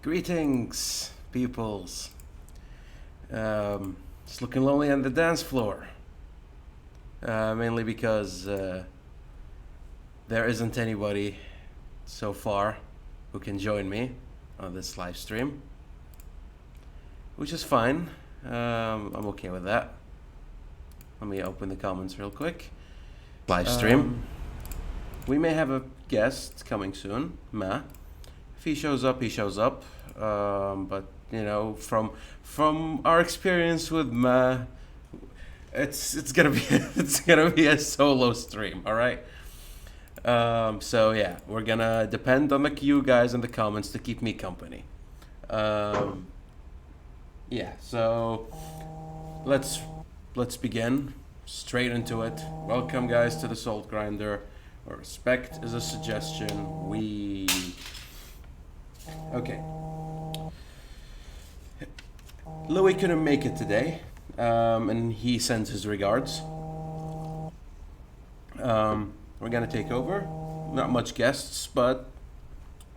Greetings, peoples. It's looking lonely on the dance floor. Mainly because there isn't anybody so far who can join me on this live stream, which is fine. I'm okay with that. Let me open the comments real quick. Live stream. We may have a guest coming soon, Ma. If he shows up, he shows up. But you know, from our experience with Ma, it's gonna be it's gonna be a solo stream. All right. So yeah, we're gonna depend on you guys in the comments to keep me company. Yeah. So let's begin straight into it. Welcome, guys, to the Salt Grinder. Respect is a suggestion. Okay. Louie couldn't make it today, and he sends his regards. We're gonna take over. Not much guests, but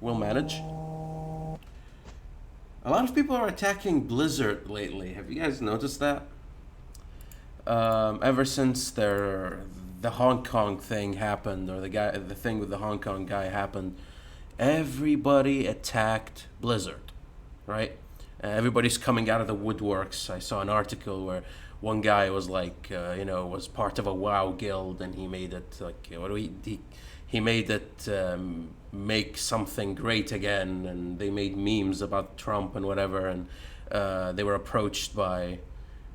we'll manage. A lot of people are attacking Blizzard lately. Have you guys noticed that? Ever since the Hong Kong thing happened, or the thing with the Hong Kong guy happened, everybody attacked Blizzard, right? Everybody's coming out of the woodworks. I saw an article where one guy was like, was part of a WoW guild, and he made it like, he made it make something great again, and they made memes about Trump and whatever, and they were approached by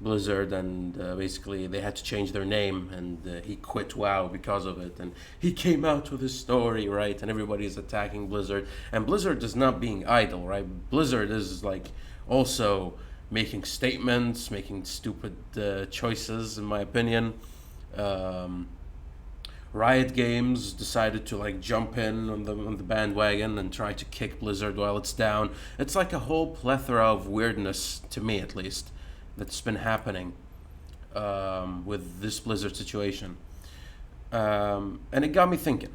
Blizzard, and basically they had to change their name, and he quit WoW because of it, and he came out with his story, right? And everybody's attacking Blizzard, and Blizzard is not being idle, right? Blizzard is like also making statements, making stupid choices, in my opinion. Riot Games decided to like jump in on the bandwagon and try to kick Blizzard while it's down. It's like a whole plethora of weirdness, to me at least, that's been happening with this Blizzard situation. And it got me thinking.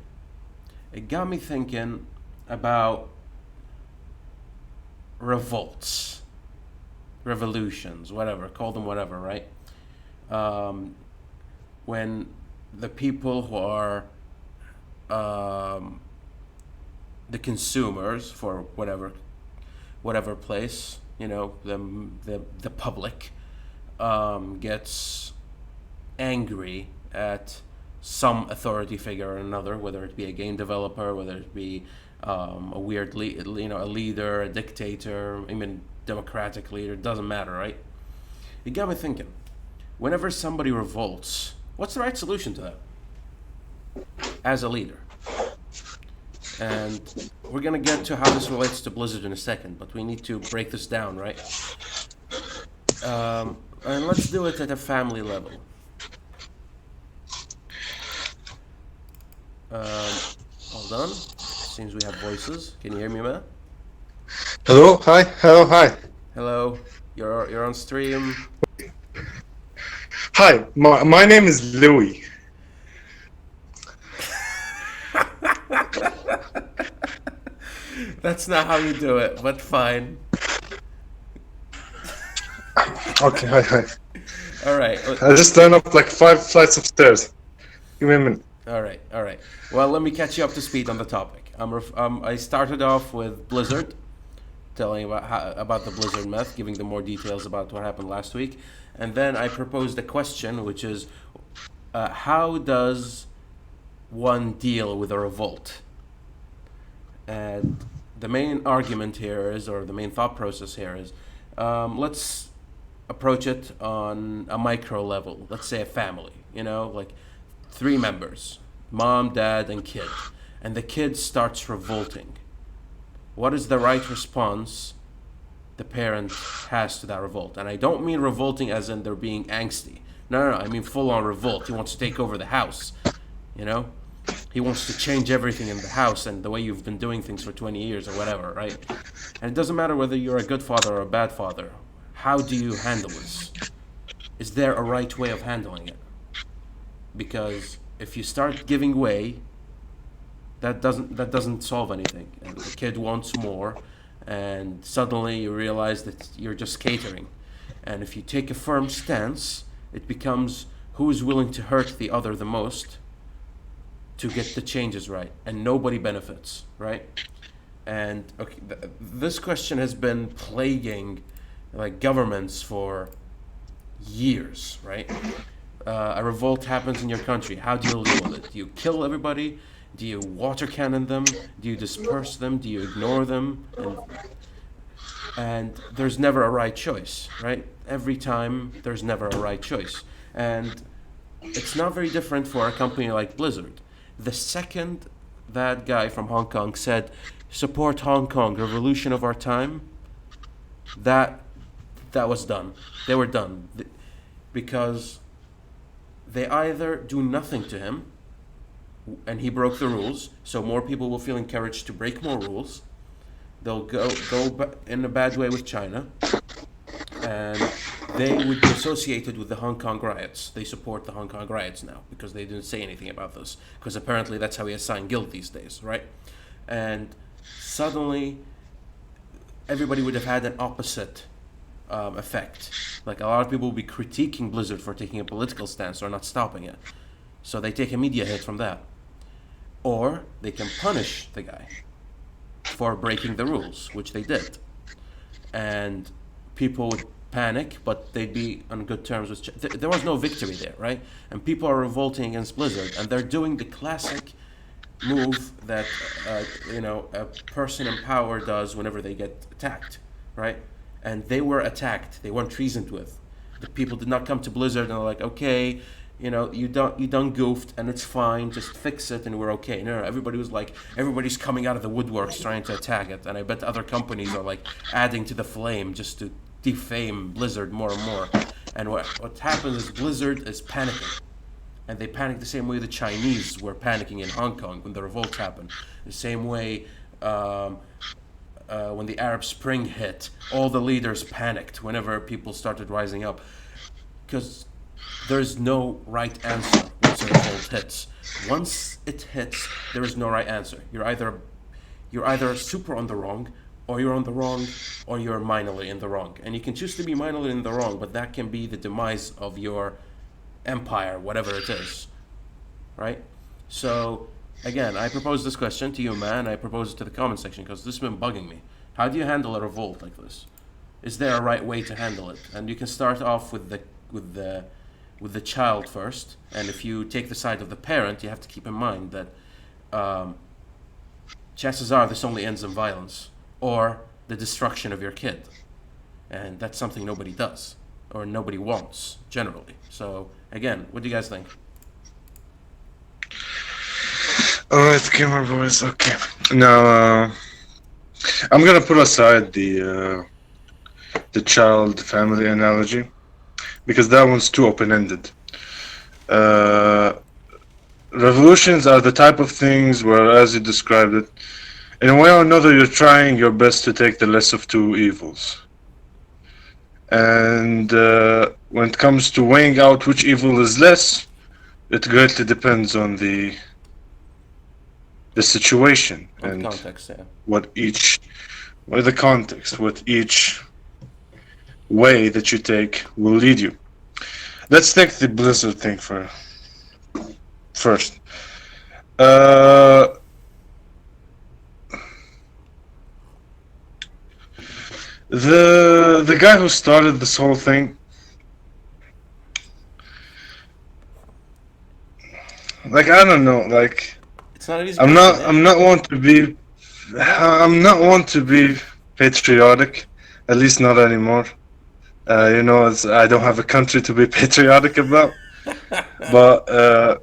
It got me thinking about revolts, revolutions, whatever, call them whatever, right? When the people who are the consumers for whatever place, you know, the public gets angry at some authority figure or another, whether it be a game developer, whether it be a weird a leader, a dictator, even democratic leader, doesn't matter, right? It got me thinking. Whenever somebody revolts, what's the right solution to that as a leader? And we're gonna get to how this relates to Blizzard in a second, but we need to break this down, right? And let's do it at a family level. Hold on. Seems we have voices. Can you hear me, man? Hello, hi, hello, hi. Hello. You're on stream. Hi, my name is Louie. That's not how you do it, but fine. Okay, hi. All right. I just turned up like 5 flights of stairs. Give me a minute. All right. Well, let me catch you up to speed on the topic. I started off with Blizzard, telling about the Blizzard myth, giving them more details about what happened last week, and then I proposed a question, which is, how does one deal with a revolt? And the main argument here is, or the main thought process here is, let's approach it on a micro level. Let's say a family, like 3 members, mom, dad, and kid. And the kid starts revolting. What is the right response the parent has to that revolt? And I don't mean revolting as in they're being angsty. No, I mean full on revolt. He wants to take over the house, He wants to change everything in the house and the way you've been doing things for 20 years or whatever, right? And it doesn't matter whether you're a good father or a bad father. How do you handle this? Is there a right way of handling it? Because if you start giving way, that doesn't solve anything. And the kid wants more, and suddenly you realize that you're just catering. And if you take a firm stance, it becomes who is willing to hurt the other the most to get the changes right, and nobody benefits, right? And okay, this question has been plaguing like governments for years, right? A revolt happens in your country. How do you deal with it? Do you kill everybody? Do you water cannon them? Do you disperse them? Do you ignore them? And there's never a right choice, right? Every time there's never a right choice. And it's not very different for a company like Blizzard. The second that guy from Hong Kong said, support Hong Kong, revolution of our time, that was done. They were done. Because they either do nothing to him, and he broke the rules, so more people will feel encouraged to break more rules. They'll go in a bad way with China, and they would be associated with the Hong Kong riots. They support the Hong Kong riots now because they didn't say anything about this, because apparently that's how he assign guilt these days, right? And suddenly, everybody would have had an opposite effect. Like a lot of people will be critiquing Blizzard for taking a political stance or not stopping it. So they take a media hit from that. Or they can punish the guy for breaking the rules, which they did. And people would panic, but they'd be on good terms with there was no victory there, right? And people are revolting against Blizzard, and they're doing the classic move that a person in power does whenever they get attacked, right? And they were attacked. They weren't treasoned with. The people did not come to Blizzard and are like, okay, you done goofed and it's fine, just fix it and we're okay. No, everybody was like, everybody's coming out of the woodworks trying to attack it. And I bet other companies are like adding to the flame just to defame Blizzard more and more. And what happens is Blizzard is panicking. And they panic the same way the Chinese were panicking in Hong Kong when the revolts happened. The same way when the Arab Spring hit, all the leaders panicked whenever people started rising up. Because there's no right answer once a revolt hits. Once it hits, there is no right answer. You're either super on the wrong, or you're on the wrong, or you're minorly in the wrong. And you can choose to be minorly in the wrong, but that can be the demise of your empire, whatever it is, right? So again, I propose this question to you, man. I propose it to the comment section because this has been bugging me. How do you handle a revolt like this? Is there a right way to handle it? And you can start off with the child first. And if you take the side of the parent, you have to keep in mind that chances are this only ends in violence or the destruction of your kid, and that's something nobody does or nobody wants generally. So again, what do you guys think? Alright, gamer boys, okay. Now, I'm gonna put aside the child family analogy, because that one's too open-ended. Revolutions are the type of things where, as you described it, in a way or another you're trying your best to take the less of two evils. And when it comes to weighing out which evil is less, it greatly depends on the situation and context, yeah. what each way that you take will lead you. Let's take the Blizzard thing first. The guy who started this whole thing, like, I don't know, like, it's not easy. I'm not one to be patriotic, at least not anymore. I don't have a country to be patriotic about. But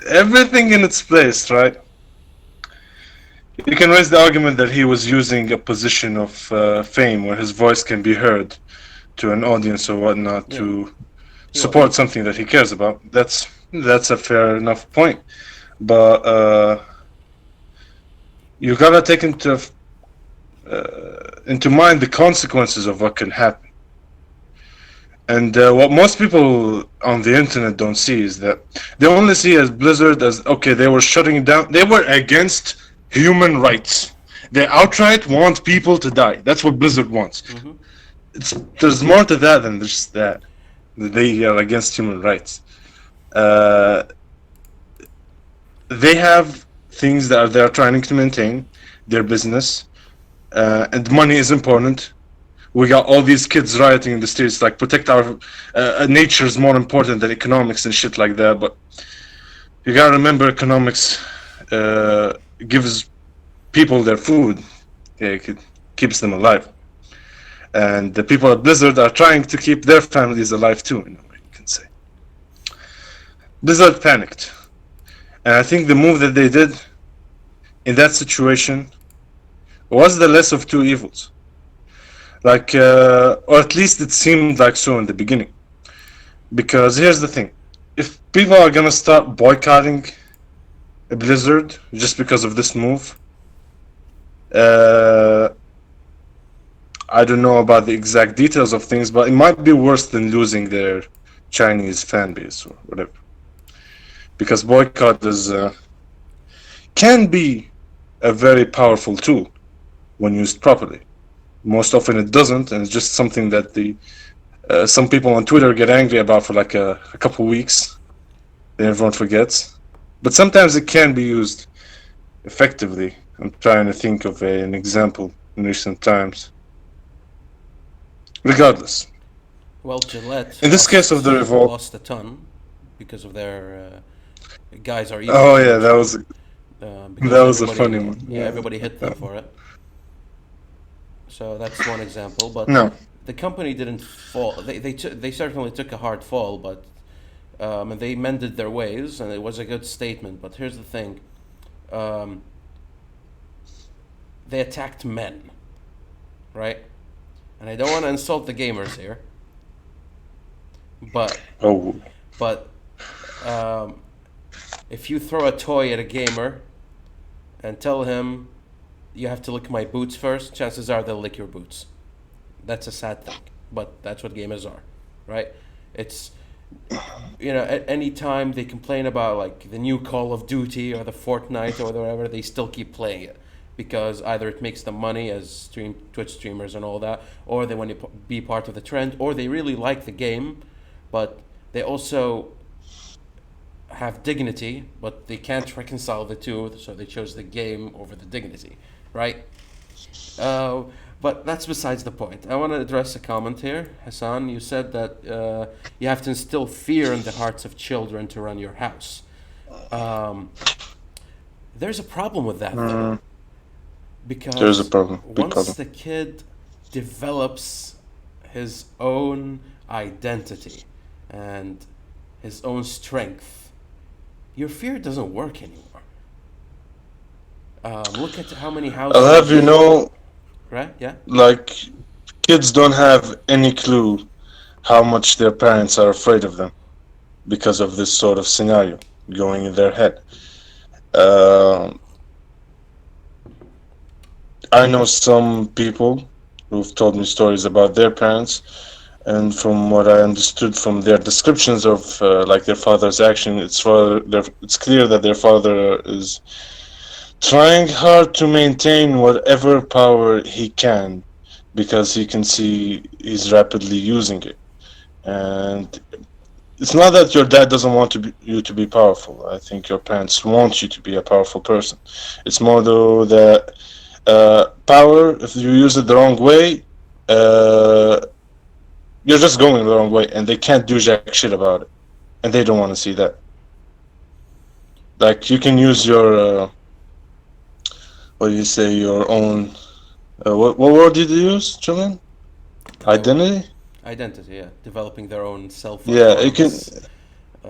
everything in its place, right? You can raise the argument that he was using a position of fame where his voice can be heard to an audience or whatnot to support something that he cares about. That's a fair enough point. But you gotta take into mind the consequences of what can happen. And what most people on the internet don't see is that they only see as Blizzard as, okay, they were shutting down, they were against human rights, They outright want people to die. That's what Blizzard wants. Mm-hmm. There's more to that than just that. They are against human rights. Uh, they have things that they are trying to maintain their business, and money is important. We got all these kids rioting in the streets, like protect our nature is more important than economics and shit like that. But you gotta remember, economics gives people their food. It keeps them alive, and the people at Blizzard are trying to keep their families alive too. In a way, you can say. Blizzard panicked, and I think the move that they did in that situation was the less of two evils. Like, or at least it seemed like so in the beginning. Because here's the thing: if people are gonna start boycotting a Blizzard just because of this move, uh, I don't know about the exact details of things, but it might be worse than losing their Chinese fan base or whatever. Because boycott is can be a very powerful tool when used properly. Most often it doesn't, and it's just something that the some people on Twitter get angry about for like a couple weeks. Then everyone forgets. But sometimes it can be used effectively. I'm trying to think of an example in recent times. Regardless, Well, Gillette in this case of the revolt, lost a ton because of their guys are evil. oh yeah, that was a everybody, funny one. yeah, everybody hit them for it. So that's one example. But No, the company didn't fall. They certainly took a hard fall, but and they mended their ways, and it was a good statement. But here's the thing: um, they attacked men, right? And I don't want to insult the gamers here, but oh, but um, if you throw a toy at a gamer and tell him you have to lick my boots first, chances are they'll lick your boots. That's a sad thing, but that's what gamers are, right? It's at any time they complain about like the new Call of Duty or the Fortnite or whatever, they still keep playing it because either it makes them money as Twitch streamers and all that, or they want to be part of the trend, or they really like the game, but they also have dignity, but they can't reconcile the two, so they chose the game over the dignity, right? But that's besides the point. I want to address a comment here. Hassan, you said that you have to instill fear in the hearts of children to run your house. Um, there's a problem with that, though. there's a Because problem, big once problem. the kid develops his own identity and his own strength, your fear doesn't work anymore. Look at how many I'll have you houses, know, right? Yeah. like, kids don't have any clue how much their parents are afraid of them because of this sort of scenario going in their head. Um I know some people who've told me stories about their parents, and from what I understood from their descriptions of like their father's action, it's clear that their father is trying hard to maintain whatever power he can because he can see he's rapidly using it. And it's not that your dad doesn't want you to be powerful. I think your parents want you to be a powerful person. It's more though that power, if you use it the wrong way, uh, you're just going the wrong way, and they can't do jack shit about it, and they don't want to see that. Like, you can use your what do you say, your own. What word did you use, Julian? Oh, Identity. identity, yeah. Developing their own Yeah, you can. self-autonomous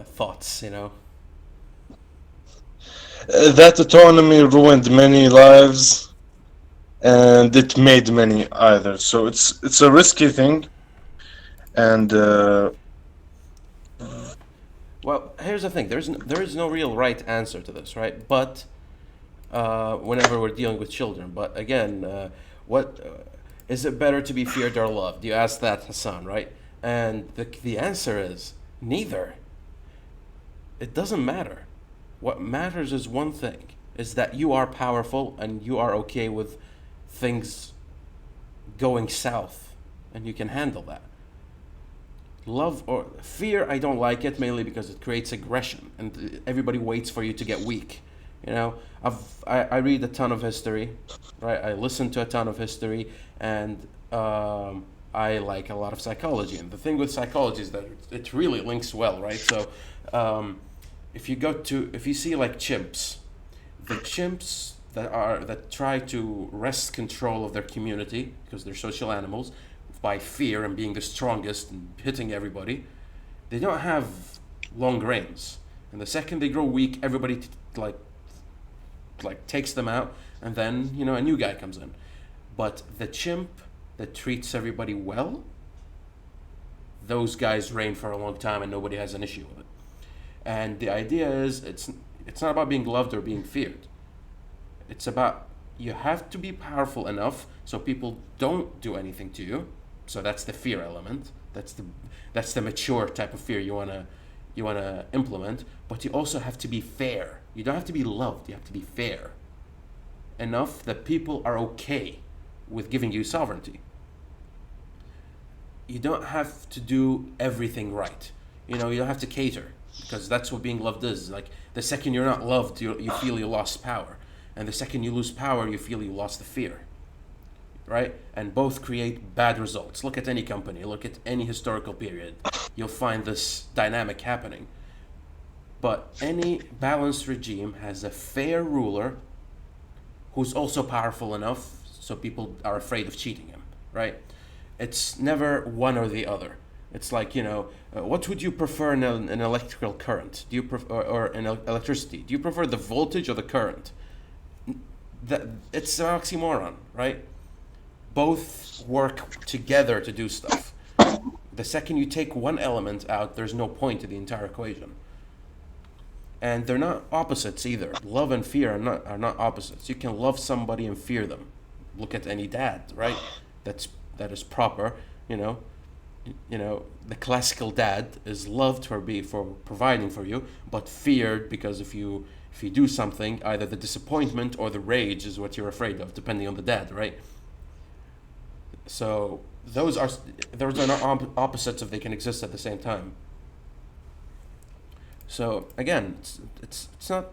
thoughts. That autonomy ruined many lives, and it made many either. So it's a risky thing, and Well, here's the thing. There is no real right answer to this, right? But whenever we're dealing with children, but again, what is it better to be feared or loved? You asked that, Hassan, right? And the answer is neither. It doesn't matter. What matters is one thing: is that you are powerful and you are okay with things going south, and you can handle that. Love or fear, I don't like it, mainly because it creates aggression and everybody waits for you to get weak. You know, I read a ton of history, right? I listen to a ton of history, and I like a lot of psychology. And the thing with psychology is that it really links well, right? So um, if you see like chimps, the chimps that try to wrest control of their community because they're social animals by fear and being the strongest and hitting everybody, they don't have long reigns. And the second they grow weak, everybody like takes them out, and then a new guy comes in. But the chimp that treats everybody well, those guys reign for a long time, and nobody has an issue with it. And the idea is, it's not about being loved or being feared. It's about, you have to be powerful enough so people don't do anything to you. So that's the fear element. That's the mature type of fear you wanna implement. But you also have to be fair. You don't have to be loved. You have to be fair enough that people are okay with giving you sovereignty. You don't have to do everything right. You don't have to cater, because that's what being loved is. Like, the second you're not loved, you feel you lost power. And the second you lose power, you feel you lost the fear. Right? And both create bad results. Look at any company, look at any historical period. You'll find this dynamic happening. But any balanced regime has a fair ruler who's also powerful enough so people are afraid of cheating him, right? It's never one or the other. It's like, what would you prefer in an electrical current? Do you prefer, or in electricity? Do you prefer the voltage or the current? It's an oxymoron, right? Both work together to do stuff. The second you take one element out, there's no point to the entire equation. And they're not opposites either. Love and fear are not opposites. You can love somebody and fear them. Look at any dad, right? That is proper. The classical dad is loved for providing for you, but feared because if you do something, either the disappointment or the rage is what you're afraid of, depending on the dad, right? So those are not opposites if they can exist at the same time. So again, it's not.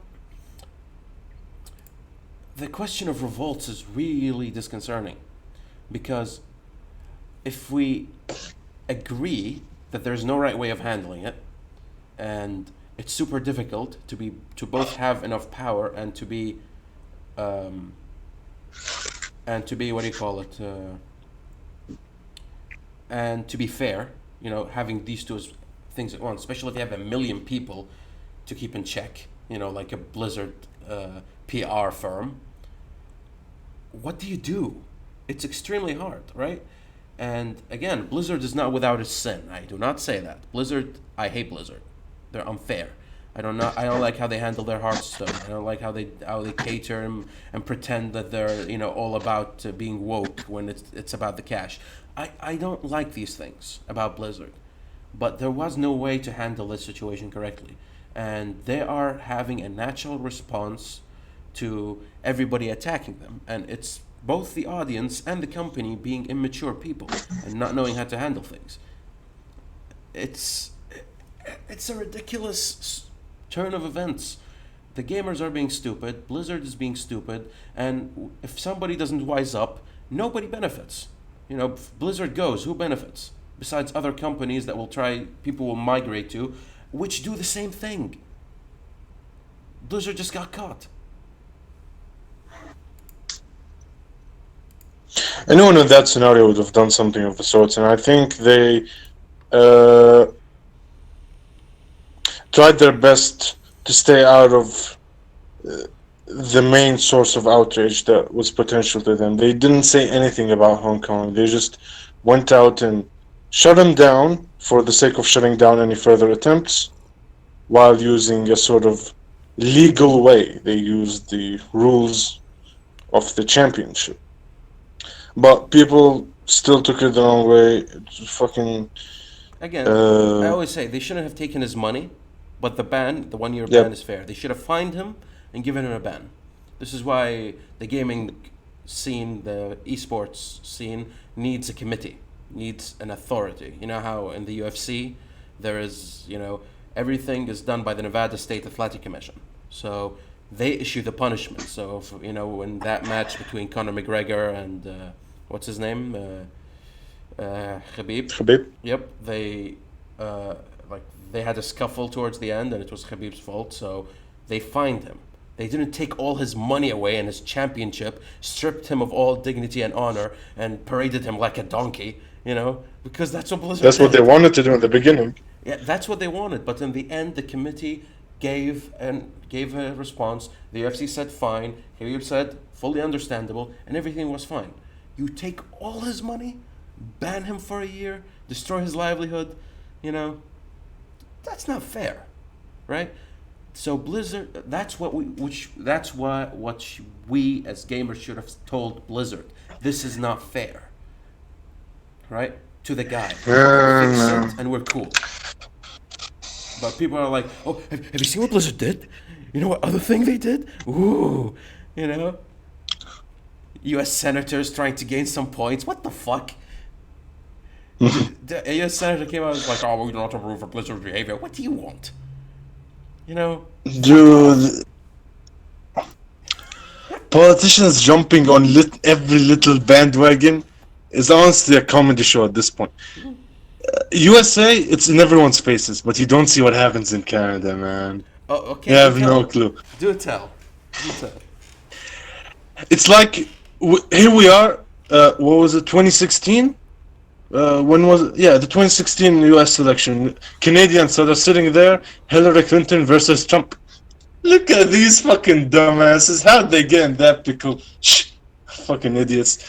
The question of revolts is really disconcerting, because if we agree that there's no right way of handling it, and it's super difficult to both have enough power and to be what do you call it, and to be fair, having these two things at once, especially if you have a million people to keep in check, like a Blizzard PR firm. What do you do? It's extremely hard, right? And again, Blizzard is not without its sin. I do not say that. I hate Blizzard. They're unfair. I don't like how they handle their Hearthstone. I don't like how they cater and pretend that they're all about being woke when it's about the cash. I don't like these things about Blizzard, but there was no way to handle this situation correctly, and they are having a natural response to everybody attacking them, and it's both the audience and the company being immature people and not knowing how to handle things. It's a ridiculous turn of events. The gamers are being stupid, Blizzard is being stupid, and if somebody doesn't wise up, nobody benefits. If Blizzard goes, who benefits? Besides other companies that people will migrate to, which do the same thing. Blizzard just got caught. Anyone in that scenario would have done something of the sorts, and I think they uh, tried their best to stay out of the main source of outrage that was potential to them. They didn't say anything about Hong Kong. They just went out and shut him down for the sake of shutting down any further attempts, while using a sort of legal way. They used the rules of the championship. But people still took it the wrong way. It's fucking. Again, I always say they shouldn't have taken his money, but the 1-year ban is fair. They should have fined him and given him a ban. This is why the gaming scene, the esports scene, needs a committee, needs an authority. You know how in the UFC there is, everything is done by the Nevada State Athletic Commission. So they issue the punishment. So, if, in that match between Conor McGregor and what's his name, Khabib. Khabib. Yep, they had a scuffle towards the end, and it was Khabib's fault. So they fined him. They didn't take all his money away and his championship, stripped him of all dignity and honor, and paraded him like a donkey. Because that's what Blizzard That's did. what they wanted to do in the beginning. Yeah, that's what they wanted. But in the end, the committee gave a response. The UFC said fine. Khabib said fully understandable, and everything was fine. You take all his money, ban him for a year, destroy his livelihood. That's not fair, right? So Blizzard, that's what we as gamers should have told Blizzard. This is not fair, right? To the guy, fix it, and we're cool. But people are like, oh, have you seen what Blizzard did? You know what other thing they did? Ooh, U.S. senators trying to gain some points. What the fuck? The U.S. senator came out and was like, oh, we don't approve of Blizzard's behavior. What do you want? Dude, politicians jumping on every little bandwagon is honestly a comedy show at this point. USA, it's in everyone's faces, but you don't see what happens in Canada, man. Oh, okay. You have no clue. Do tell. It's like, here we are, what was it, 2016? When was it? Yeah, the 2016 US election. Canadians that are sitting there, Hillary Clinton versus Trump. Look at these fucking dumbasses. How'd they get in that pickle? Shh. Fucking idiots.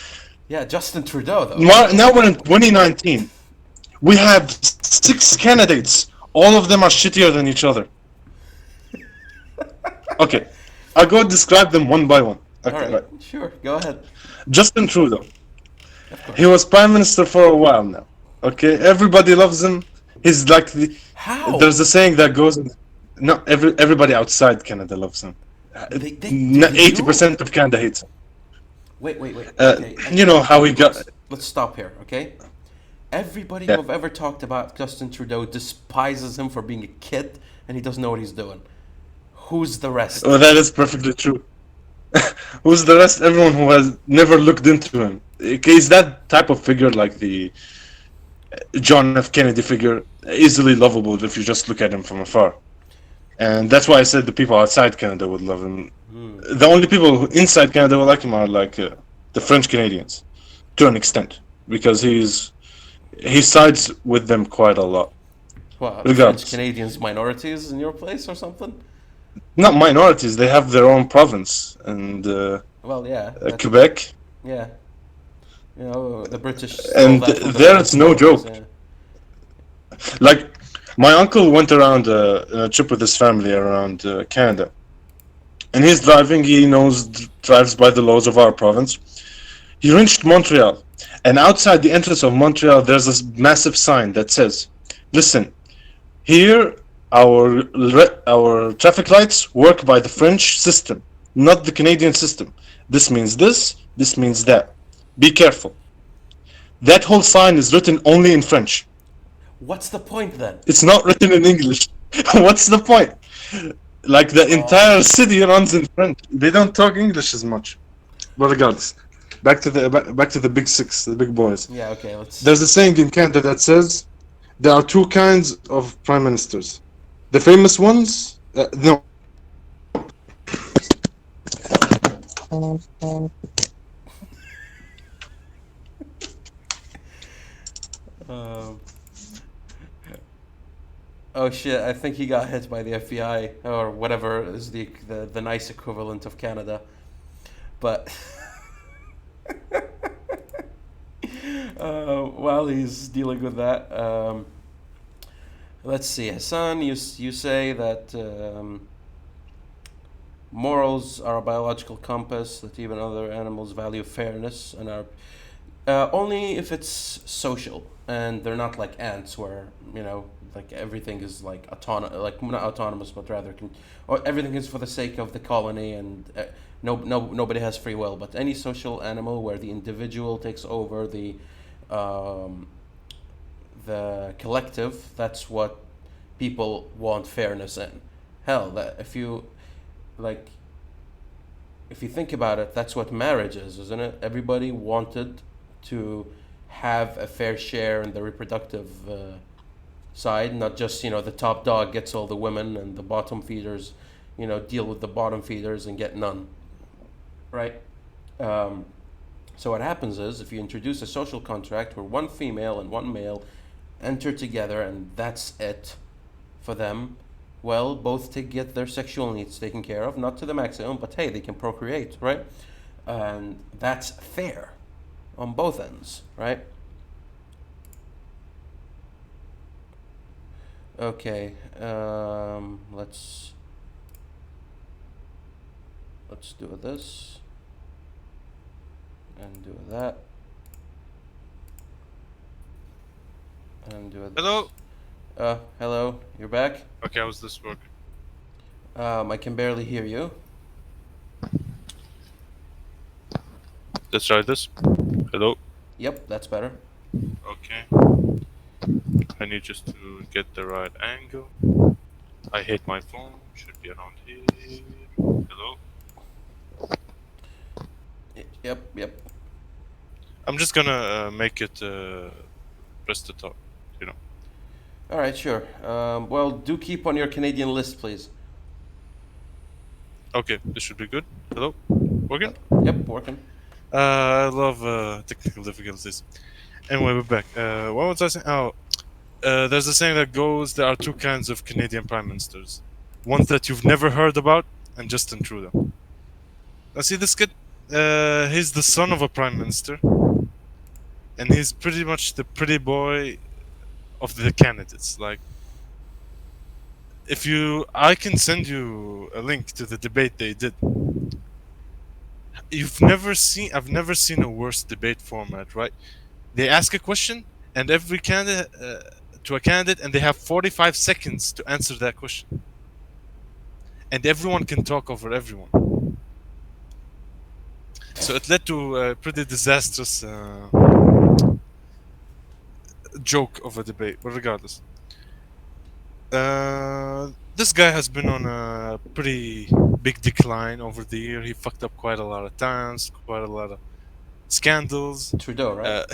Yeah, Justin Trudeau, though. Now we're in 2019. We have 6 candidates. All of them are shittier than each other. Okay. I'll go describe them one by one. Okay, all right. Sure, go ahead. Justin Trudeau. He was prime minister for a while now. Okay, everybody loves him. He's like How? There's a saying that goes. No, everybody outside Canada loves him. 80% of Canada hates him. Wait. Okay. You know how he got. Let's stop here, okay? Everybody who I've ever talked about Justin Trudeau despises him for being a kid, and he doesn't know what he's doing. Who's the rest? Oh, that is perfectly true. Who's the rest? Everyone who has never looked into him. He's that type of figure, like the John F. Kennedy figure, easily lovable if you just look at him from afar. And that's why I said the people outside Canada would love him. The only people who inside Canada would like him are like the French Canadians, to an extent, because he sides with them quite a lot. What, French Canadians minorities in your place or something? Not minorities, they have their own province, and Quebec. Yeah. The British. And there it's no joke. Yeah. Like, my uncle went around on a trip with his family around Canada. And he's driving, drives by the laws of our province. He reached Montreal. And outside the entrance of Montreal, there's this massive sign that says, listen, here our traffic lights work by the French system, not the Canadian system. This means this means that. Be careful. That whole sign is written only in French. What's the point then? It's not written in English. What's the point? Like the entire city runs in French. They don't talk English as much. But regardless, back to the big 6, the big boys. Yeah, okay. There's a saying in Canada that says there are 2 kinds of prime ministers. The famous ones, no. Oh shit! I think he got hit by the FBI or whatever is the nice equivalent of Canada, but while he's dealing with that, let's see, Hassan, you say that morals are a biological compass, that even other animals value fairness and are only if it's social, and they're not like ants where like everything is like not autonomous, but rather or everything is for the sake of the colony, and nobody has free will, but any social animal where the individual takes over the collective, that's what people want fairness in. Hell, that like if you think about it, that's what marriage is, isn't it? Everybody wanted to have a fair share in the reproductive side, not just the top dog gets all the women and the bottom feeders, deal with the bottom feeders and get none, right? So what happens is if you introduce a social contract where one female and one male enter together and that's it for them, well, both to get their sexual needs taken care of, not to the maximum, but hey, they can procreate, right? And that's fair on both ends, right? Okay, let's do this and do that and do this. Hello. Hello, you're back? Okay, how's this work? I can barely hear you. Let's try this. Hello. Yep, that's better. Okay. I need just to get the right angle. I hate my phone. Should be around here. Hello. Yep. I'm just gonna make it press the top. All right, sure. Well, do keep on your Canadian list, please. Okay, this should be good. Hello. Working? Yep, working. I love technical difficulties. Anyway, we're back. What was I saying? Oh, there's a saying that goes, there are two kinds of Canadian prime ministers. Ones that you've never heard about, and Justin Trudeau. Now see this kid? He's the son of a prime minister. And he's pretty much the pretty boy of the candidates. Like, I can send you a link to the debate they did. I've never seen a worse debate format, right? They ask a question, and every candidate to a candidate, and they have 45 seconds to answer that question, and everyone can talk over everyone. So it led to a pretty disastrous joke of a debate, but regardless. This guy has been on a pretty big decline over the year. He fucked up quite a lot of times, quite a lot of scandals. Trudeau, right?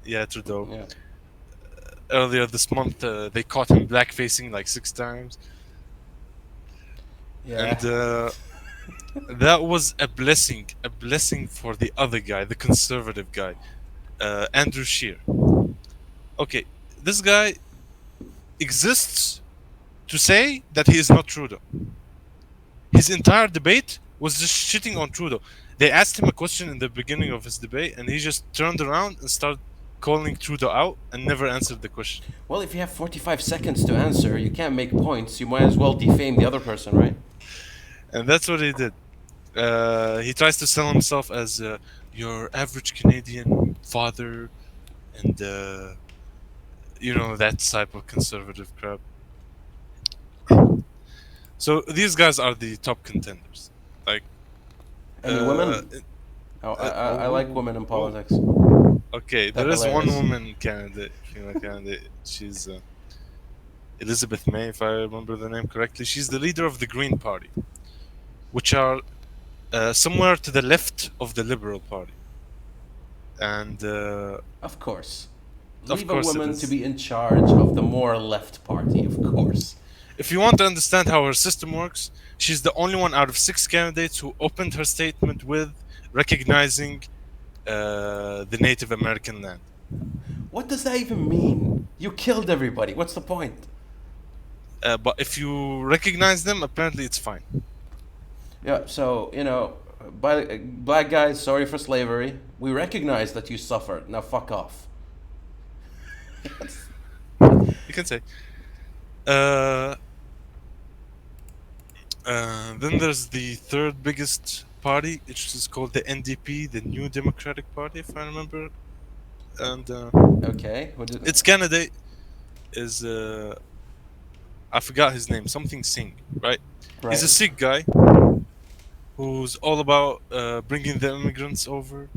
Yeah, Trudeau. Yeah. Earlier this month, they caught him blackfacing like 6 times. Yeah. And that was a blessing for the other guy, the conservative guy, Andrew Scheer. Okay, this guy exists to say that he is not Trudeau. His entire debate was just shitting on Trudeau. They asked him a question in the beginning of his debate, and he just turned around and started calling Trudeau out and never answered the question. Well, if you have 45 seconds to answer, you can't make points. You might as well defame the other person, right? And that's what he did. He tries to sell himself as your average Canadian father, and that type of conservative crap. So these guys are the top contenders. Like, Any women? I like women in politics. Okay, there is one woman candidate, female candidate. She's Elizabeth May, if I remember the name correctly. She's the leader of the Green Party, which are somewhere to the left of the Liberal Party. And of course, of leave course a woman to be in charge of the more left party, of course. If you want to understand how her system works, she's the only one out of 6 candidates who opened her statement with recognizing the Native American land. What does that even mean? You killed everybody. What's the point? But if you recognize them, apparently it's fine. Yeah, so, black guys, sorry for slavery. We recognize that you suffered. Now fuck off. You can say. Then there's the third biggest party, which is called the NDP, the New Democratic Party, if I remember. And okay, its candidate is I forgot his name, something Singh, right? He's a Sikh guy, who's all about bringing the immigrants over.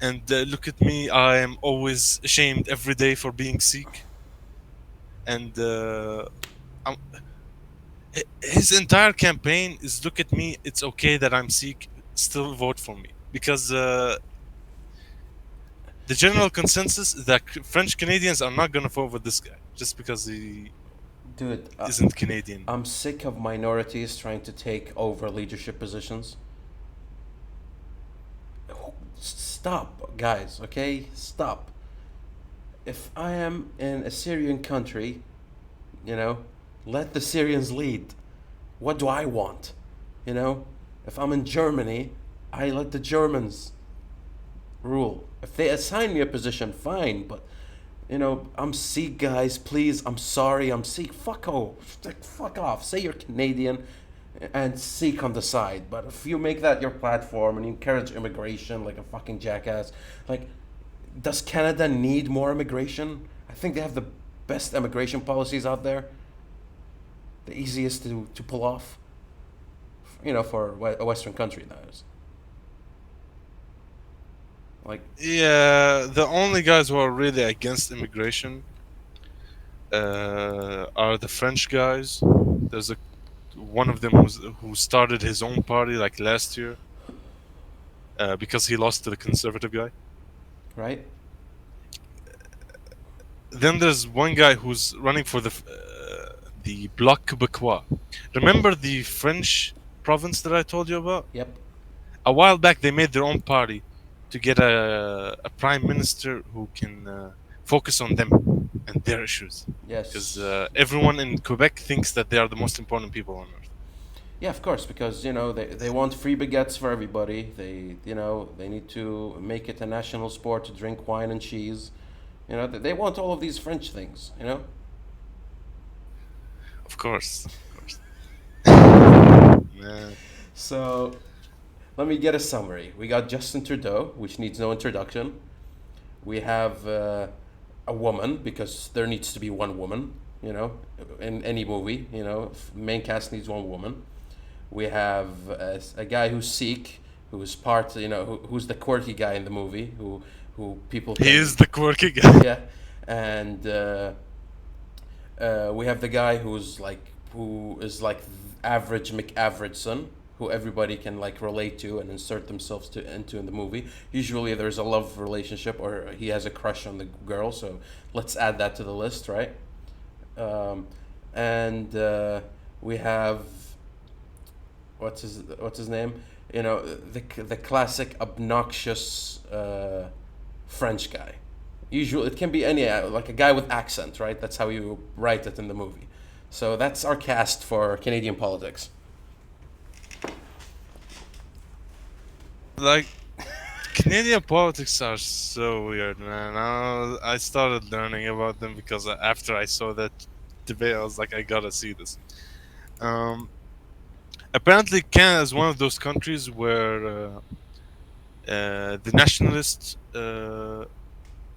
And look at me, I am always ashamed every day for being Sikh. And I'm, his entire campaign is look at me, it's okay that I'm Sikh, still vote for me. Because the general consensus is that French Canadians are not gonna vote for this guy just because he Dude, isn't Canadian. I'm sick of minorities trying to take over leadership positions. Stop, guys, okay? Stop. If I am in a Syrian country, you know, let the Syrians lead. What do I want? You know, if I'm in Germany, I let the Germans rule. If they assign me a position, fine, but you know, I'm Sikh, guys. Please, I'm sorry, I'm Sikh. Fuck off. Fuck off. Say you're Canadian and Sikh on the side. But if you make that your platform and you encourage immigration like a fucking jackass, like, does Canada need more immigration? I think they have the best immigration policies out there. The easiest to pull off. You know, for a Western country, that is. Like, Yeah, the only guys who are really against immigration are the French guys. There's one of them who started his own party like last year because he lost to the conservative guy. right? Then there's one guy who's running for the Bloc Québécois. Remember the French province that I told you about? Yep. A while back, they made their own party to get a prime minister who can focus on them and their issues. Yes. Because everyone in Quebec thinks that they are the most important people on earth. Yeah, of course, because you know they want free baguettes for everybody. They need to make it a national sport to drink wine and cheese. You know they want all of these French things. You know. Of course. Yeah. So, let me get a summary. We got Justin Trudeau, which needs no introduction. We have a woman because there needs to be one woman. You know, in any movie, you know, main cast needs one woman. We have a guy who's Sikh, who's part, you know, who's the quirky guy in the movie, who people. He is the quirky guy. Yeah, and we have the guy who is like average McAverageson, who everybody can like relate to and insert themselves into in the movie. Usually there's a love relationship or he has a crush on the girl, so let's add that to the list, right? And we have what's his name? You know, the classic obnoxious French guy. Usually, it can be any like a guy with accent, right? That's how you write it in the movie. So that's our cast for Canadian politics. Like, Canadian politics are so weird, man. I started learning about them because after I saw that debate, I was like, I gotta see this. Apparently, Canada is one of those countries where the nationalist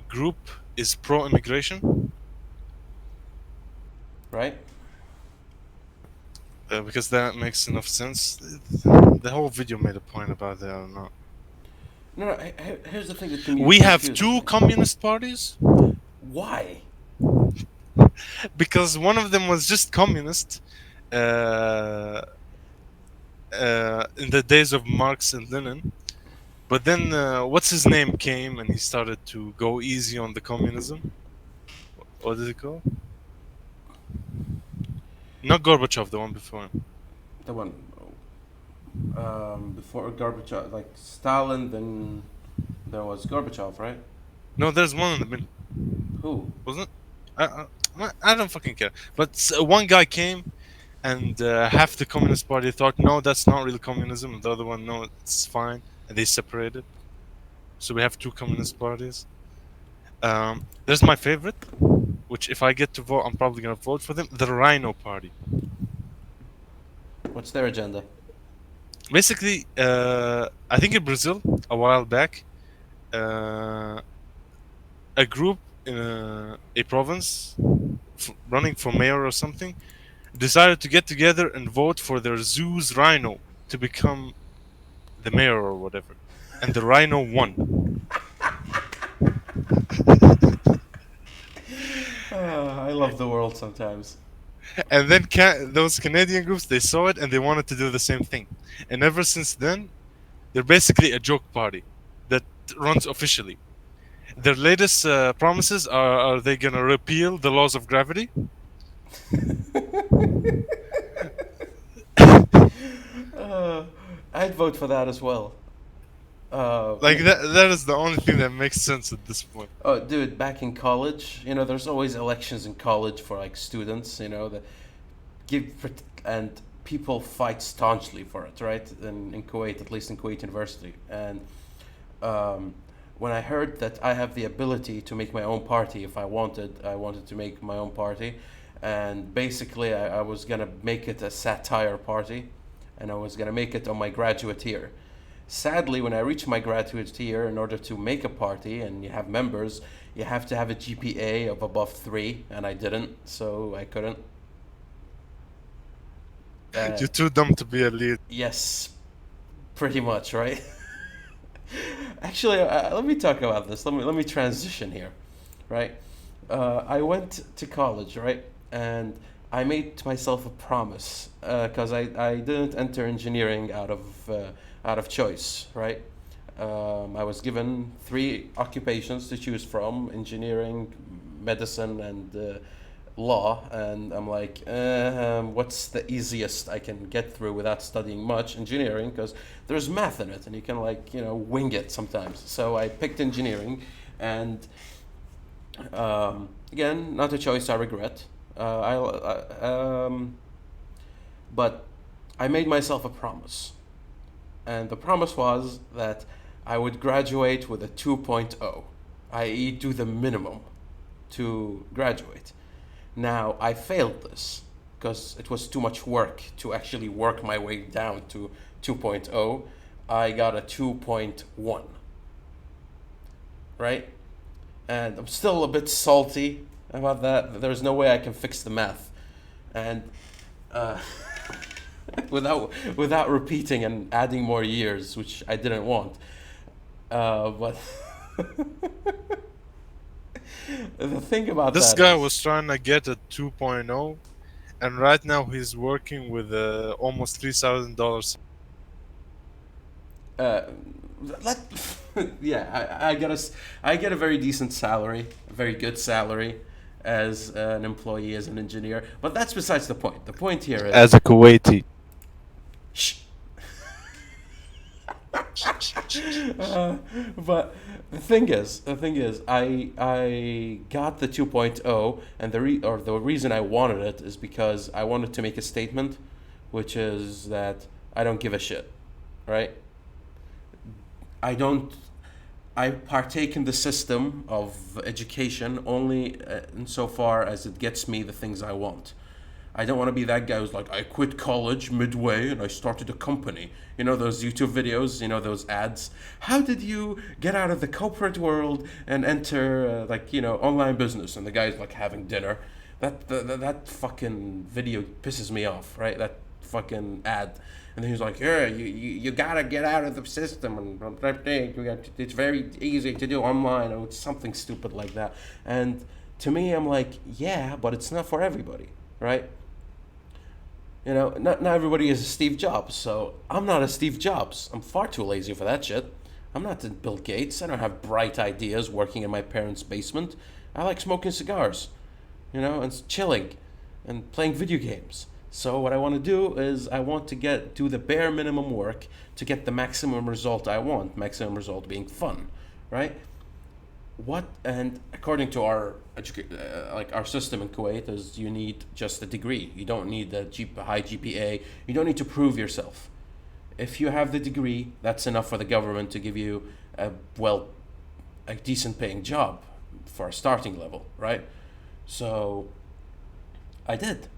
group is pro-immigration. Right? Because that makes enough sense. The whole video made a point about that or not. No. Here's the thing that can be We have confusing. two communist parties Why? because one of them was just communist in the days of Marx and Lenin. But then, what's his name came and he started to go easy on the communism. What did it call? Not Gorbachev, the one before him. The one before Gorbachev, like Stalin, then there was Gorbachev, right? No, there's one in the middle, Who? wasn't it? I don't fucking care. But one guy came, and half the Communist Party thought, no, that's not real communism, and the other one, no, it's fine, and they separated. So we have two communist parties. There's my favorite, which if I get to vote, I'm probably gonna vote for them. The Rhino Party. What's their agenda? Basically, I think in Brazil a while back, a group in a province running for mayor or something decided to get together and vote for their zoo's rhino to become the mayor or whatever, and the Rhino won. I love the world sometimes. And then those Canadian groups, they saw it and they wanted to do the same thing. And ever since then, they're basically a joke party that runs officially. Their latest promises are they gonna repeal the laws of gravity? I'd vote for that as well. Like that is the only thing that makes sense at this point. Oh, dude, back in college, there's always elections in college for like students, that and people fight staunchly for it, right? In Kuwait, at least in Kuwait University. And when I heard that I have the ability to make my own party if I wanted to make my own party. And basically, I was gonna make it a satire party, and I was gonna make it on my graduate year. Sadly, when I reached my graduate year, in order to make a party and you have members, you have to have a GPA of above 3, and I didn't, so I couldn't. You're too dumb to be a lead. Yes, pretty much, right? Actually, let me talk about this. Let me transition here, right? I went to college, right, and I made myself a promise because I didn't enter engineering out of choice, right? I was given 3 occupations to choose from: engineering, medicine, and law. And I'm like, what's the easiest I can get through without studying much? Engineering, because there's math in it, and you can wing it sometimes. So I picked engineering, and again, not a choice I regret. But I made myself a promise. And the promise was that I would graduate with a 2.0, i.e. do the minimum to graduate. Now, I failed this because it was too much work to actually work my way down to 2.0. I got a 2.1, right? And I'm still a bit salty about that. There's no way I can fix the math. And without repeating and adding more years, which I didn't want. But the thing about This that guy is, was trying to get a 2.0, and right now he's working with almost $3,000. let, yeah, I get a very decent salary, a very good salary as an employee, as an engineer. But that's besides the point. The point here is, As a Kuwaiti. shh. But the thing is, I got the 2.0, and the reason I wanted it is because I wanted to make a statement, which is that I don't give a shit, right? I partake in the system of education only insofar as it gets me the things I want. I don't want to be that guy who's like, I quit college midway and I started a company. You know those YouTube videos, those ads? How did you get out of the corporate world and enter online business? And the guy's like having dinner. That fucking video pisses me off, right? That fucking ad. And then he's like, yeah, you gotta get out of the system, and it's very easy to do online, or something stupid like that. And to me, I'm like, yeah, but it's not for everybody, right? Not everybody is a Steve Jobs, so I'm not a Steve Jobs. I'm far too lazy for that shit. I'm not Bill Gates. I don't have bright ideas working in my parents' basement. I like smoking cigars, and chilling and playing video games. So what I want to do is I want to do the bare minimum work to get the maximum result I want. Maximum result being fun, right? And according to our our system in Kuwait, is you need just a degree. You don't need a high GPA. You don't need to prove yourself. If you have the degree, that's enough for the government to give you a decent paying job for a starting level, right? So I did.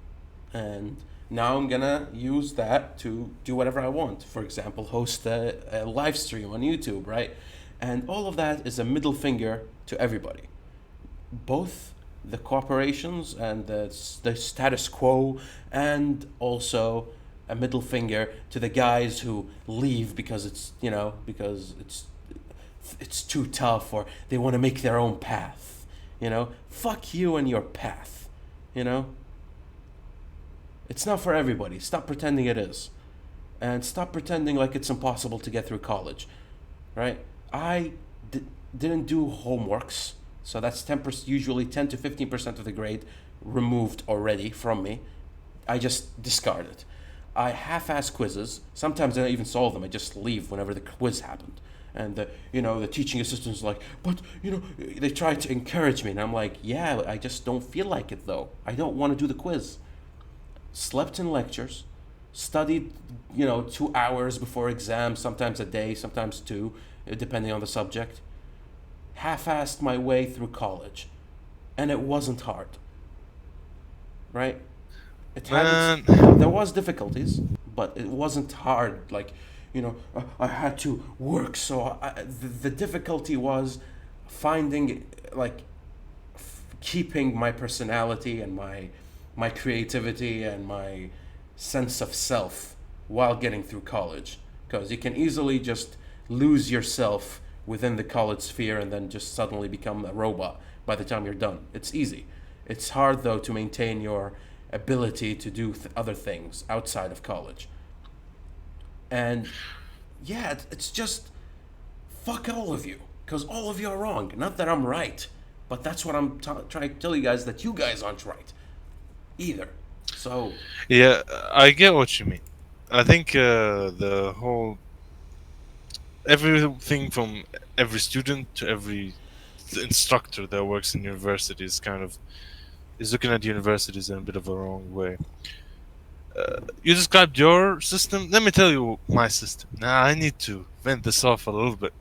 And now I'm gonna use that to do whatever I want. For example, host a live stream on YouTube, right? And all of that is a middle finger to everybody. Both the corporations and the status quo, and also a middle finger to the guys who leave because it's too tough, or they want to make their own path. Fuck you and your path. You know, it's not for everybody. Stop pretending it is, and stop pretending like it's impossible to get through college. Right? I didn't do homeworks, so that's 10%, usually 10 to 15% of the grade removed already from me. I just discard it. I half-ass quizzes. Sometimes I don't even solve them. I just leave whenever the quiz happened. And the teaching assistant's like, but they try to encourage me, and I'm like, yeah, I just don't feel like it though. I don't want to do the quiz. Slept in lectures, studied 2 hours before exams, sometimes a day, sometimes two, depending on the subject. Half-assed my way through college, and it wasn't hard. Right? There was difficulties, but it wasn't hard. Like, I had to work. So the difficulty was finding, like, keeping my personality and my creativity and my sense of self while getting through college. Because you can easily just lose yourself within the college sphere and then just suddenly become a robot by the time you're done. It's easy. It's hard, though, to maintain your ability to do other things outside of college. And yeah, it's just fuck all of you, because all of you are wrong. Not that I'm right, but that's what I'm trying to tell you guys, that you guys aren't right either. So Yeah, I get what you mean. I think the whole everything from every student to every instructor that works in universities is looking at universities in a bit of a wrong way. You described your system. Let me tell you my system. Now I need to vent this off a little bit,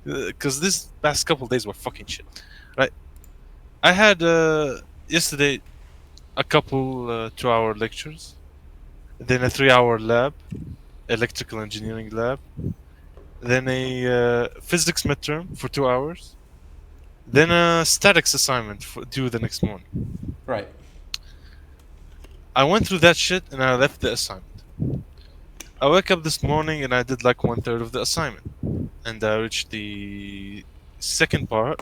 because this past couple days were fucking shit. Right? I had yesterday a couple 2-hour lectures, then a 3-hour lab, electrical engineering lab, then a physics midterm for 2 hours, then a statics assignment due the next morning. right. I went through that shit and I left the assignment. I woke up this morning and I did like 1/3 of the assignment, and I reached the second part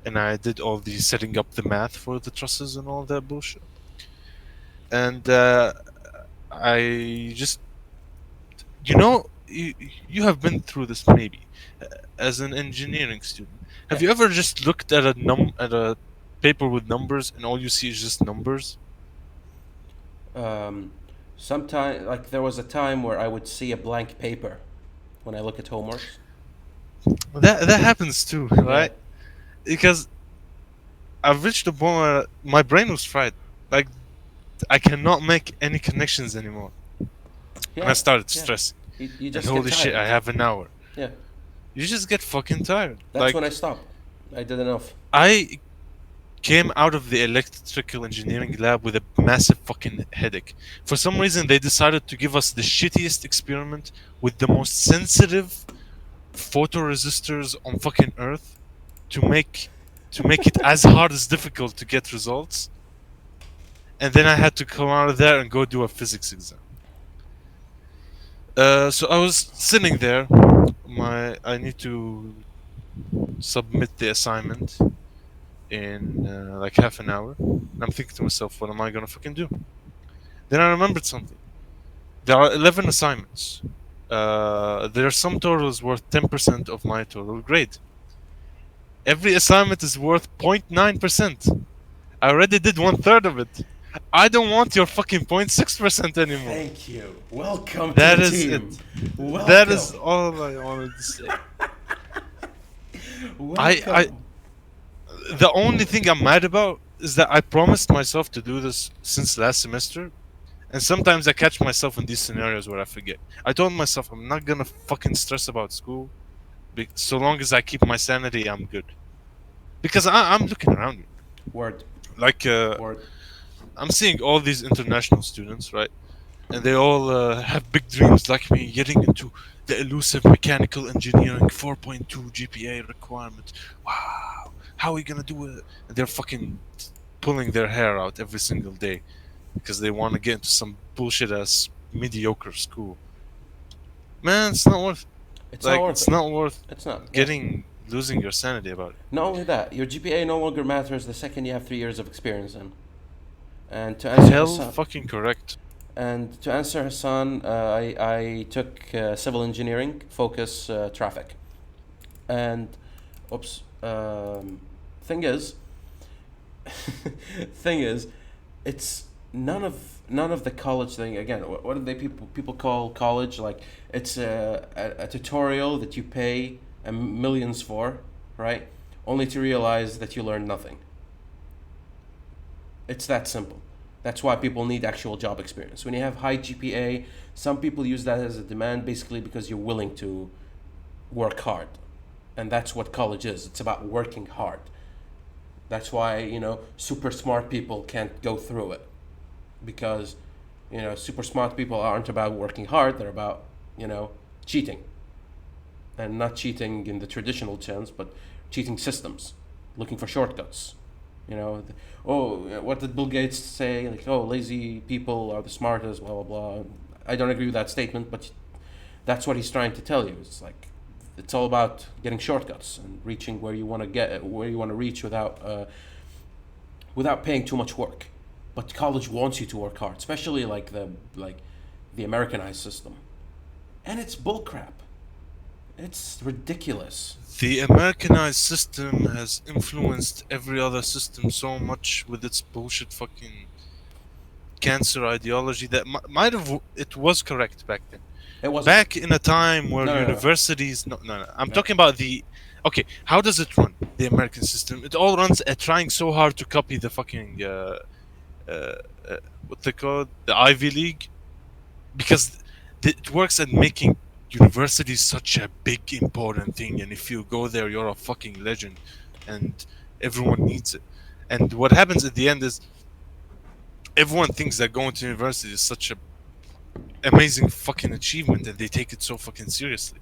and I did all the setting up the math for the trusses and all that bullshit. And I just, you have been through this maybe, as an engineering student. Have you ever just looked at a paper with numbers and all you see is just numbers? Sometime, like, there was a time where I would see a blank paper when I look at homeworks. That happens too, right? Because I've reached a point where my brain was fried. Like, I cannot make any connections anymore. Yeah. And I started yeah. stressing. You just And holy get shit, tired. I have an hour. Yeah. You just get fucking tired. That's like, when I stopped. I did enough. I came out of the electrical engineering lab with a massive fucking headache. For some reason, they decided to give us the shittiest experiment with the most sensitive photoresistors on fucking Earth to make it as hard as difficult to get results. And then I had to come out of there and go do a physics exam. So I was sitting there. I need to submit the assignment in like half an hour. And I'm thinking to myself, what am I gonna fucking do? Then I remembered something. There are 11 assignments. Their sum total is worth 10% of my total grade. Every assignment is worth 0.9%. I already did 1/3 of it. I don't want your fucking 0.6% anymore. Thank you. Welcome That to the is team. it. Welcome. That is all I wanted to say. Welcome. The only thing I'm mad about is that I promised myself to do this since last semester, and sometimes I catch myself in these scenarios where I forget. I told myself I'm not gonna fucking stress about school, so long as I keep my sanity, I'm good. Because I'm looking around me, Word. like Word. I'm seeing all these international students, right? And they all have big dreams like me, getting into the elusive mechanical engineering 4.2 GPA requirement. Wow, how are we gonna do it? And they're fucking pulling their hair out every single day because they want to get into some bullshit ass mediocre school. Man, it's not worth. It's not Like, worth it's it. not worth It's not. Yeah. losing your sanity about it. Not only that, your GPA no longer matters the second you have 3 years of experience in. And to answer Hell, Hassan, fucking correct. I took civil engineering, focus traffic, and oops. Thing is, thing is, it's none of the college thing. Again, what do they people call college? Like it's a tutorial that you pay millions for, right? Only to realize that you learned nothing. It's that simple. That's why people need actual job experience. When you have high GPA, some people use that as a demand basically because you're willing to work hard. And that's what college is. It's about working hard. That's why, super smart people can't go through it. Because, super smart people aren't about working hard, they're about, cheating. And not cheating in the traditional sense, but cheating systems, looking for shortcuts. What did Bill Gates say? Like, oh, lazy people are the smartest, blah, blah, blah. I don't agree with that statement, but that's what he's trying to tell you. It's like, it's all about getting shortcuts and reaching where you want to reach without paying too much work. But college wants you to work hard, especially like the Americanized system, and it's bullcrap. It's ridiculous. The Americanized system has influenced every other system so much with its bullshit fucking cancer ideology that might have it was correct back then. It wasn't. Back in a time where No. universities no. I'm No. talking about the okay. How does it run? The American system. It all runs at trying so hard to copy the fucking what they call the Ivy League, because it works at making university such a big important thing, and if you go there you're a fucking legend and everyone needs it. And what happens at the end is everyone thinks that going to university is such a amazing fucking achievement and they take it so fucking seriously.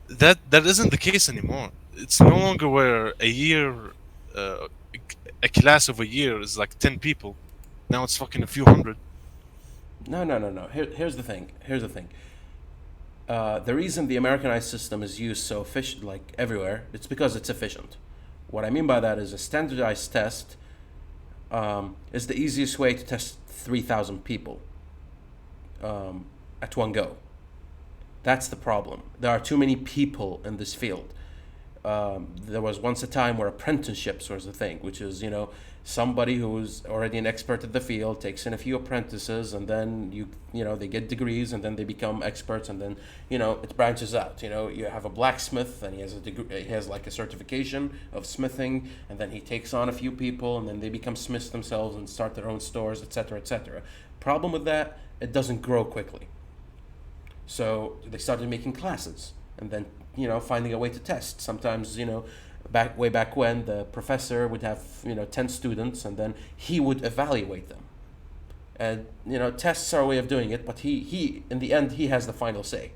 That isn't the case anymore. It's no longer where a year a class of a year is like 10 people. Now it's fucking a few hundred. No. Here's the thing. The reason the Americanized system is used so efficient, like everywhere, it's because it's efficient. What I mean by that is a standardized test is the easiest way to test 3,000 people at one go. That's the problem. There are too many people in this field. There was once a time where apprenticeships was a thing, which is, somebody who's already an expert at the field takes in a few apprentices, and then they get degrees, and then they become experts, and then it branches out. You have a blacksmith, and he has a degree, he has like a certification of smithing, and then he takes on a few people, and then they become smiths themselves and start their own stores, etc., etc. Problem with that, it doesn't grow quickly. So they started making classes, and then finding a way to test. Sometimes way back when the professor would have 10 students, and then he would evaluate them. And tests are a way of doing it, but he in the end he has the final say.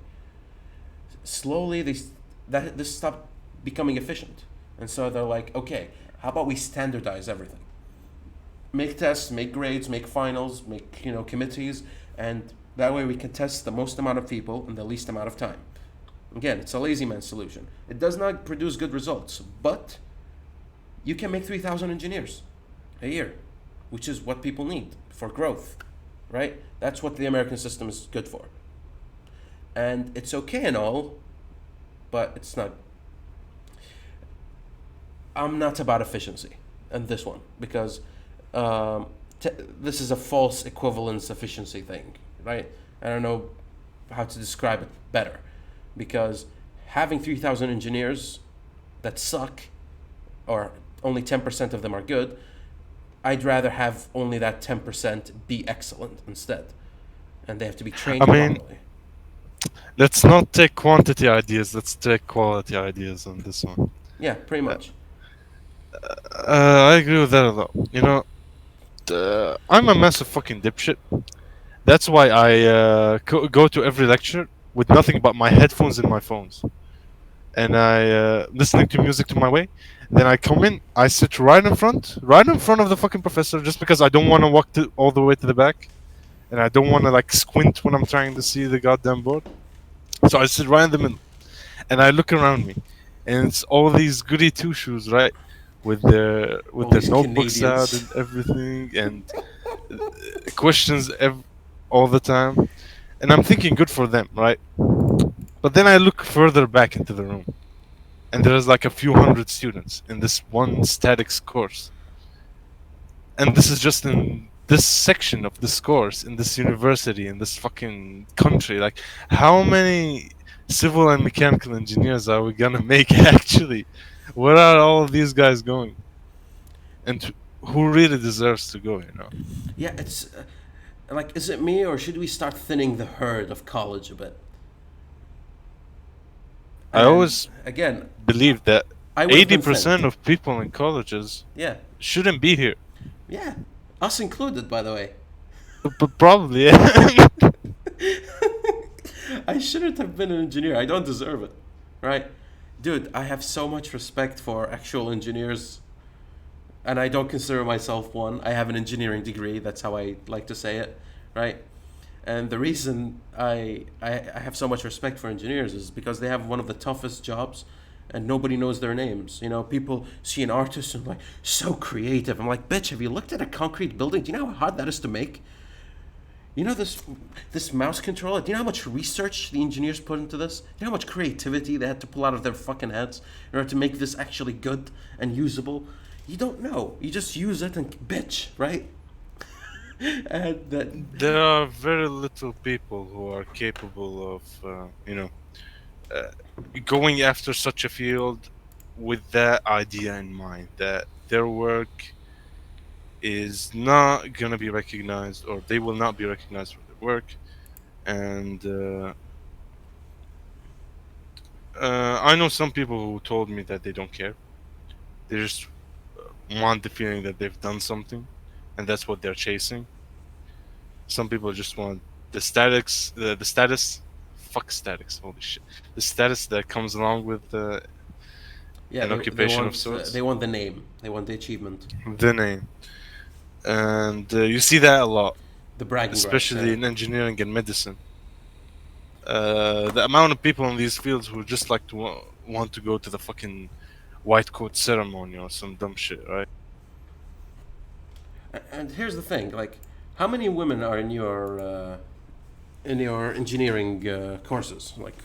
Slowly this stopped becoming efficient, and so they're like, okay, how about we standardize everything? Make tests, make grades, make finals, make committees, and that way we can test the most amount of people in the least amount of time. Again, it's a lazy man solution. It does not produce good results, but you can make 3,000 engineers a year, which is what people need for growth, right? That's what the American system is good for. And it's okay and all, but it's not. I'm not about efficiency in this one, because this is a false equivalence efficiency thing, right? I don't know how to describe it better, because having 3,000 engineers that suck, or only 10% of them are good, I'd rather have only that 10% be excellent instead, and they have to be trained properly. Let's not take quantity ideas, let's take quality ideas on this one. Yeah, pretty much. I agree with that a lot. I'm a massive fucking dipshit. That's why I go to every lecture with nothing but my headphones and my phones. And I listening to music to my way. Then I come in, I sit right in front of the fucking professor, just because I don't want to walk all the way to the back. and I don't want to like squint when I'm trying to see the goddamn board. So I sit right in the middle, and I look around me, and it's all these goody two shoes, right, with All their these notebooks out Canadians. and everything, and questions all the time, and I'm thinking good for them, right? But then I look further back into the room, and there's like a few hundred students in this one statics course, and this is just in this section of this course in this university in this fucking country. Like, how many civil and mechanical engineers are we gonna make actually? Where are all of these guys going? And who really deserves to go? Yeah, it's like, is it me or should we start thinning the herd of college a bit? I And always again, believe that I would have been 80% thinned. of people in colleges Yeah, shouldn't be here. yeah, us included, by the way. But probably, yeah. I shouldn't have been an engineer. I don't deserve it, right? Dude, I have so much respect for actual engineers, and I don't consider myself one. I have an engineering degree. That's how I like to say it, right? And the reason I have so much respect for engineers is because they have one of the toughest jobs, and nobody knows their names. You know, people see an artist and like, so creative. I'm like, bitch, have you looked at a concrete building? Do you know how hard that is to make? You know this mouse controller? Do you know how much research the engineers put into this? Do you know how much creativity they had to pull out of their fucking heads in order to make this actually good and usable? You don't know. You just use it and bitch, right? And that There are very little people who are capable of, uh, going after such a field with that idea in mind, that their work is not gonna be recognized, or they will not be recognized for their work. And I know some people who told me that they don't care. They just want the feeling that they've done something, and that's what they're chasing. Some people just want the status. Fuck statics, holy shit. The status that comes along with yeah, an occupation of sorts. they want the name. They want the achievement. The name. And you see that a lot, The bragging rights. especially in engineering and medicine. The amount of people in these fields who just like to want to go to the fucking white coat ceremony or some dumb shit, right? And here's the thing, like, how many women are in your engineering courses? Like,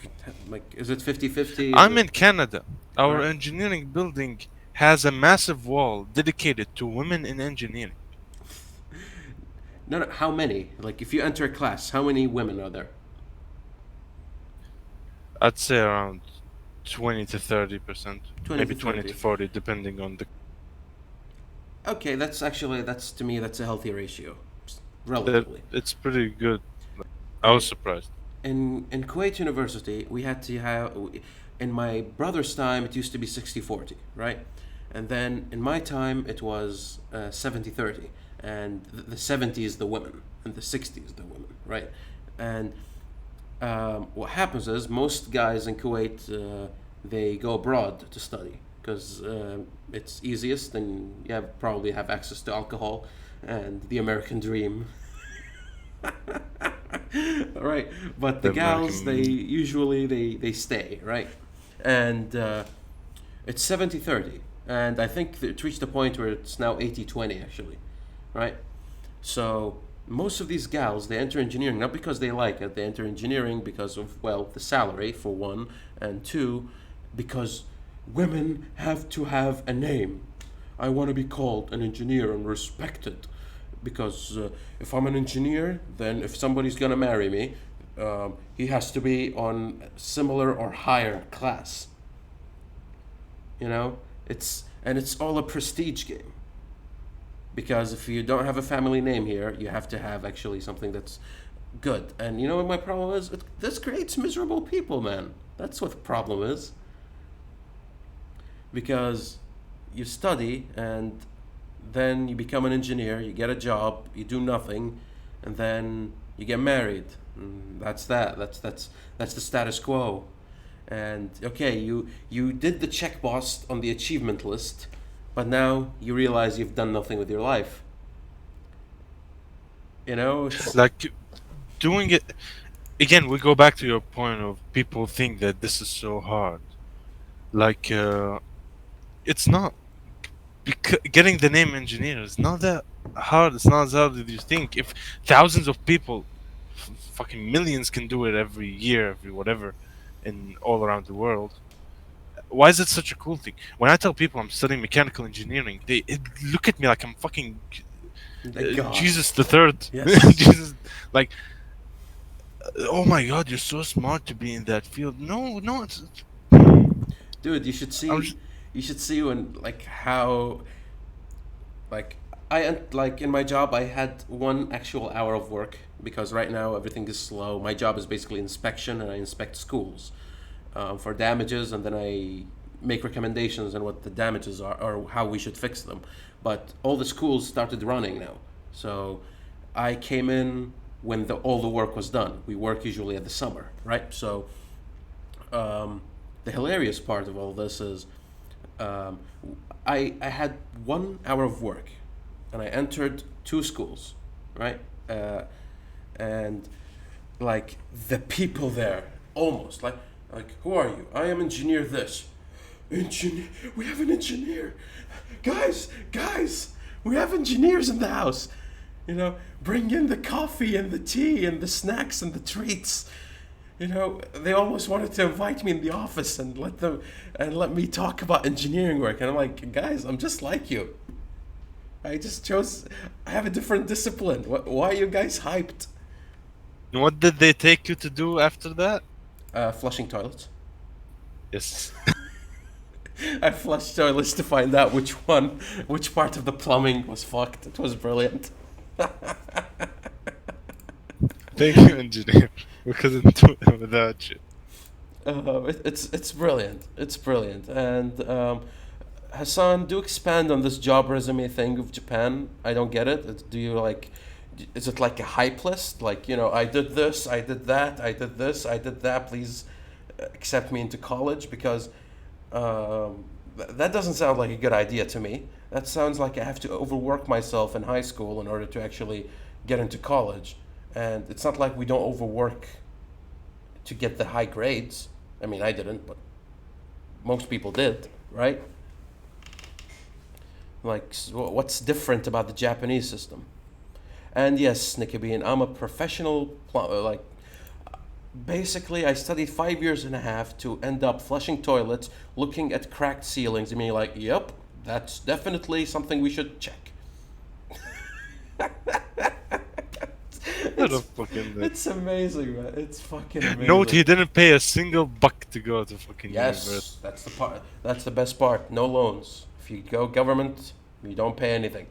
is it 50-50? I'm in Canada. Our Right. engineering building has a massive wall dedicated to women in engineering. No, no. How many? Like, if you enter a class, how many women are there? I'd say around 20 to 30%, 20 maybe to 20 to 30. 40, depending on the. Okay, that's to me that's a healthy ratio, That, relatively. it's pretty good. I was surprised. In Kuwait University, we had to have. In my brother's time, it used to be 60-40, right? And then in my time, it was 70-30, and the 70 is the women, and the 60 is the women, right? And what happens is most guys in Kuwait they go abroad to study because it's easiest and you probably have access to alcohol and the American dream. Right, but the The gals they American. usually they stay, right? And it's 70-30, and I think it reached a point where it's now 80-20 actually, right? So most of these gals they enter engineering not because they like it. They enter engineering because of, well, the salary for one, and two, because women have to have a name. I want to be called an engineer and respected because if I'm an engineer, then if somebody's gonna marry me, he has to be on similar or higher class. You know, it's all a prestige game. Because if you don't have a family name here, you have to have actually something that's good. And you know what my problem is? This creates miserable people, man. That's what the problem is. Because you study and then you become an engineer, you get a job, you do nothing, and then you get married. That's that. That's the status quo. And okay, you did the check box on the achievement list, but now you realize you've done nothing with your life. You know, it's Like doing it again. We go back to your point of people think that this is so hard. Like it's not. Getting the name engineer is not that hard. It's not as hard as you think. If thousands of people, fucking millions, can do it every year, every whatever, in all around the world, why is it such a cool thing? When I tell people I'm studying mechanical engineering, they look at me like I'm fucking the God. Jesus the Third. Yes. Jesus, like, oh my God, you're so smart to be in that field. No, no, Dude, I'm just, you should see when like how like like in my job I had one actual hour of work because right now everything is slow. My job is basically inspection and I inspect schools for damages and then I make recommendations on what the damages are or how we should fix them. But all the schools started running now, so I came in when all the work was done. We work usually at the summer, right? So the hilarious part of all this is um, I had 1 hour of work and I entered two schools, right? And like the people there, almost like who are you? I am engineer this. Engineer, we have an engineer. Guys, we have engineers in the house. You know, bring in the coffee and the tea and the snacks and the treats. You know, they almost wanted to invite me in the office and let me talk about engineering work. And I'm like, guys, I'm just like you. I just chose. I have a different discipline. Why are you guys hyped? what did they take you to do after that? Flushing toilets. Yes. I flushed toilets to find out which part of the plumbing was fucked. It was brilliant. Thank you, engineer. We couldn't do it without you. It's brilliant. It's brilliant. And Hassan, do expand on this job resume thing of Japan. I don't get it. Do you like? Is it like a hype list? Like, you know, I did this, I did that, I did this, I did that. Please accept me into college because that doesn't sound like a good idea to me. That sounds like I have to overwork myself in high school in order to actually get into college. And it's not like we don't overwork to get the high grades. I mean, I didn't, but most people did, right? Like, what's different about the Japanese system? And yes, Nicky Bean, I'm a professional plumber. Like, basically, I studied 5 years and a half to end up flushing toilets, looking at cracked ceilings, and being like, yep, that's definitely something we should check. What a it's, fucking it's amazing, man. It's fucking amazing. note, he didn't pay a single buck to go to fucking university. Yes, that's the part. That's the best part. No loans. If you go government, you don't pay anything.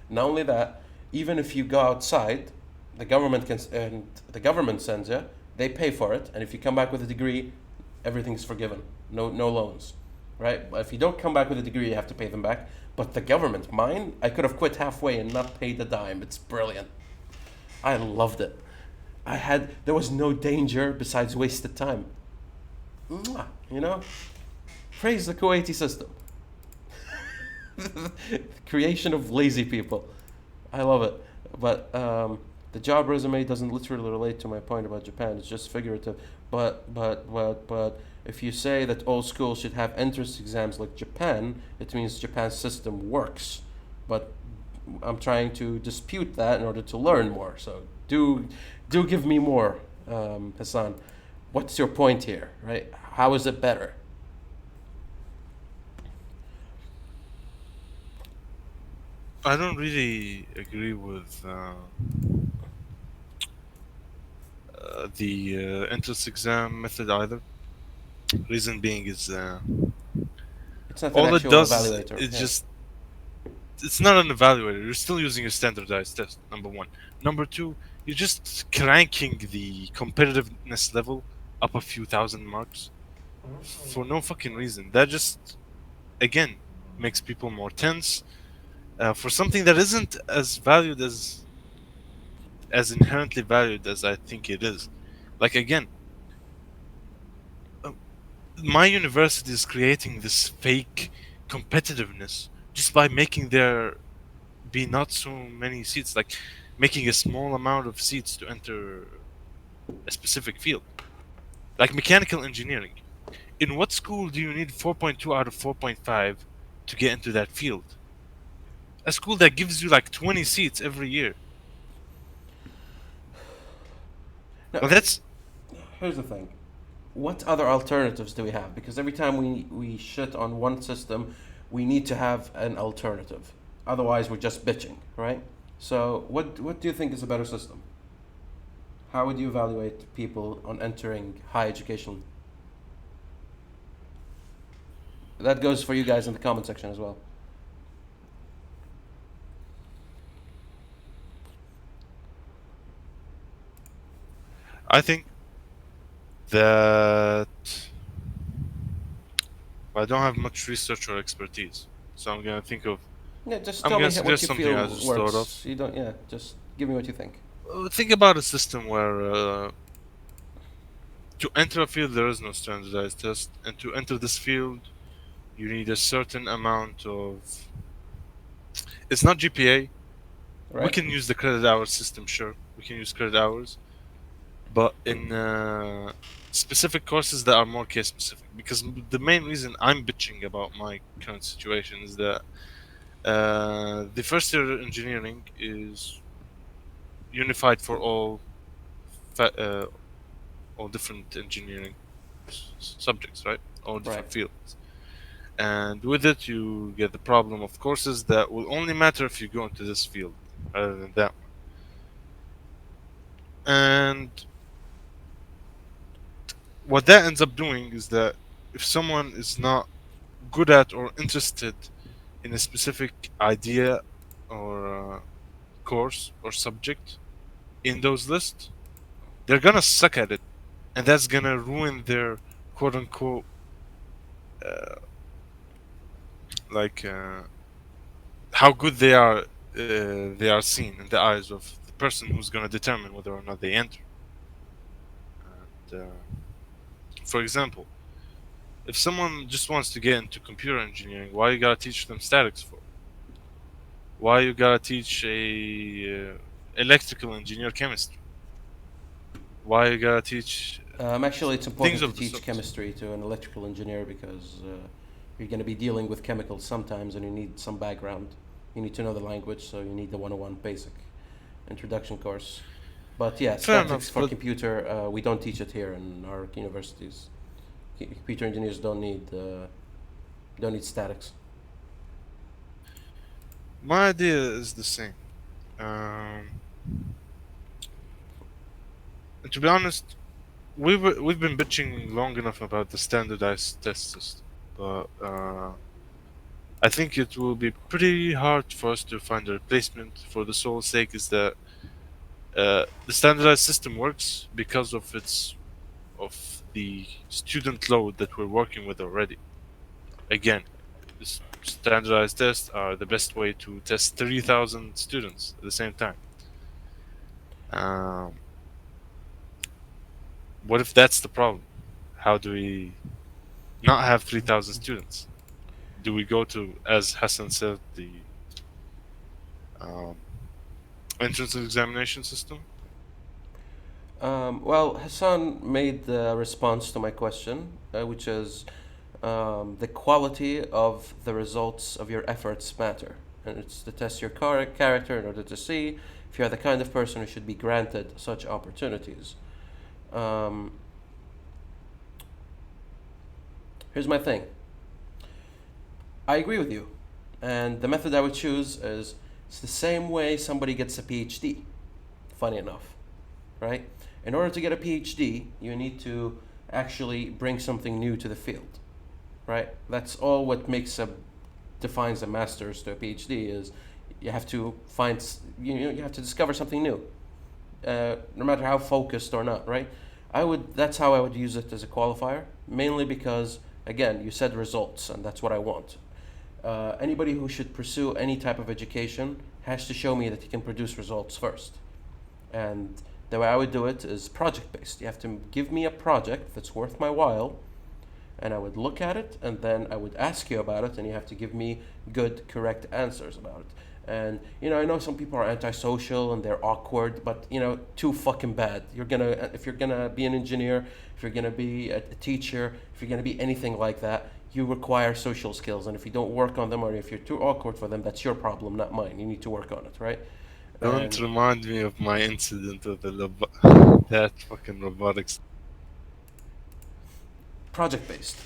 Not only that, even if you go outside, the government can and the government sends you. They pay for it, and if you come back with a degree, everything's forgiven. No loans, right? But if you don't come back with a degree, you have to pay them back. But the government, mine, I could have quit halfway and not paid a dime. It's brilliant. I loved it. There was no danger besides wasted time. Mwah, you know? Praise the Kuwaiti system. The creation of lazy people. I love it. But the job resume doesn't literally relate to my point about Japan. It's just figurative. But if you say that all schools should have entrance exams like Japan, it means Japan's system works. But I'm trying to dispute that in order to learn more. So do give me more, Hassan. What's your point here, right? How is it better? I don't really agree with the entrance exam method either. Reason being is It's not an all it actual does evaluator. is Yeah. just it's not an evaluator. You're still using a standardized test. Number one. Number two, you're just cranking the competitiveness level up a few thousand marks for no fucking reason. That just again makes people more tense for something that isn't as valued as inherently valued as I think it is. Like again, uh, my university is creating this fake competitiveness just by making there be not so many seats. Like making a small amount of seats to enter a specific field, like mechanical engineering. In what school do you need 4.2 out of 4.5 to get into that field? A school that gives you like 20 seats every year. Now, Well, that's here's the thing. What other alternatives do we have? Because every time we shit on one system, we need to have an alternative. Otherwise, we're just bitching, right? So, what do you think is a better system? How would you evaluate people on entering high education? That goes for you guys in the comment section as well. I think that I don't have much research or expertise, so I'm gonna think of. Yeah, just I'm tell me gonna what suggest you something I feel just thought of. works. You don't. Yeah, just give me what you think. Think about a system where to enter a field there is no standardized test, and to enter this field you need a certain amount of. It's not GPA. We Right. can use the credit hour system, sure. We can use credit hours, but in specific courses that are more case specific. Because the main reason I'm bitching about my current situation is that the first year engineering is unified for all different engineering subjects, right? All Right. different fields. And with it, you get the problem of courses that will only matter if you go into this field rather than that one. And what that ends up doing is that if someone is not good at or interested in a specific idea or course or subject in those lists, they're gonna suck at it, and that's gonna ruin their quote unquote uh, like how good they are seen in the eyes of the person who's gonna determine whether or not they enter. And, for example, if someone just wants to get into computer engineering, why you gotta teach them statics for? Why you gotta teach a electrical engineer chemistry? Why you gotta teach Actually, it's things important to of the teach sort? chemistry to an electrical engineer because you're going to be dealing with chemicals sometimes, and you need some background. You need to know the language, so you need the 101 basic introduction course. But yeah, Fair statics enough, for but computer, we don't teach it here in our universities. Computer engineers don't need statics. my idea is the same. Um, and to be honest, we've been bitching long enough about the standardized test system, but I think it will be pretty hard for us to find a replacement for the sole sake is that the standardized system works because of the student load that we're working with already. Again, standardized tests are the best way to test 3,000 students at the same time. Um, what if that's the problem? How do we not have 3,000 students? Do we go to, as Hassan said, the um, entrance examination system? Well, Hassan made the response to my question, which is the quality of the results of your efforts matter. And it's to test your character in order to see if you're the kind of person who should be granted such opportunities. Um, Here's my thing. I agree with you. And the method I would choose is it's the same way somebody gets a PhD, funny enough, right? In order to get a PhD, you need to actually bring something new to the field, right? That's all what defines a master's to a PhD is you have to you have to discover something new, no matter how focused or not, right? That's how I would use it as a qualifier, mainly because again, you said results, and that's what I want. Anybody who should pursue any type of education has to show me that he can produce results first. And the way I would do it is project based. You have to give me a project that's worth my while, and I would look at it, and then I would ask you about it, and you have to give me good, correct answers about it. And I know some people are antisocial and they're awkward, but too fucking bad. If you're gonna be an engineer, if you're gonna be a teacher, if you're gonna be anything like that, you require social skills. And if you don't work on them, or if you're too awkward for them, that's your problem, not mine. You need to work on it, right? Don't And remind me of my incident with the that fucking robotics. project based.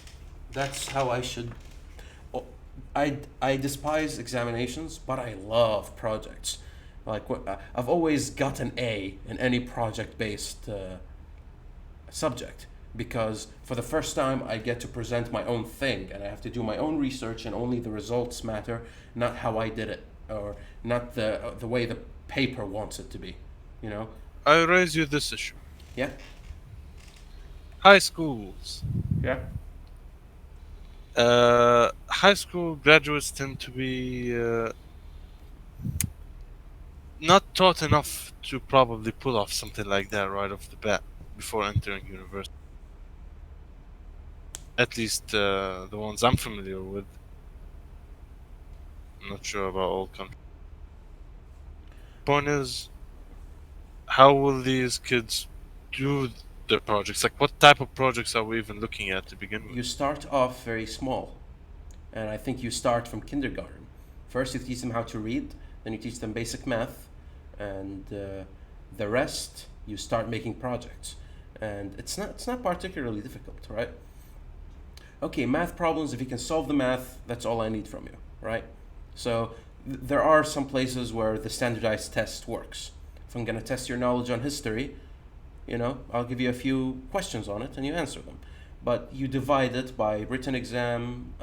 That's how I should. oh, I despise examinations, but I love projects. Like I've always got an A in any project based subject, because for the first time I get to present my own thing, and I have to do my own research, and only the results matter, not how I did it, or not the way the paper wants it to be. You know? I raise you this issue. Yeah. High schools. Yeah. High school graduates tend to be not taught enough to probably pull off something like that right off the bat before entering university. At least the ones I'm familiar with. I'm not sure about all countries. Point is, how will these kids do their projects? Like, what type of projects are we even looking at to begin with? You start off very small, and I think you start from kindergarten. First, you teach them how to read, then you teach them basic math, and the rest you start making projects. And it's not particularly difficult, right? Okay, math problems. If you can solve the math, that's all I need from you, right? So there are some places where the standardized test works. If I'm gonna test your knowledge on history, I'll give you a few questions on it and you answer them. But you divide it by written exam,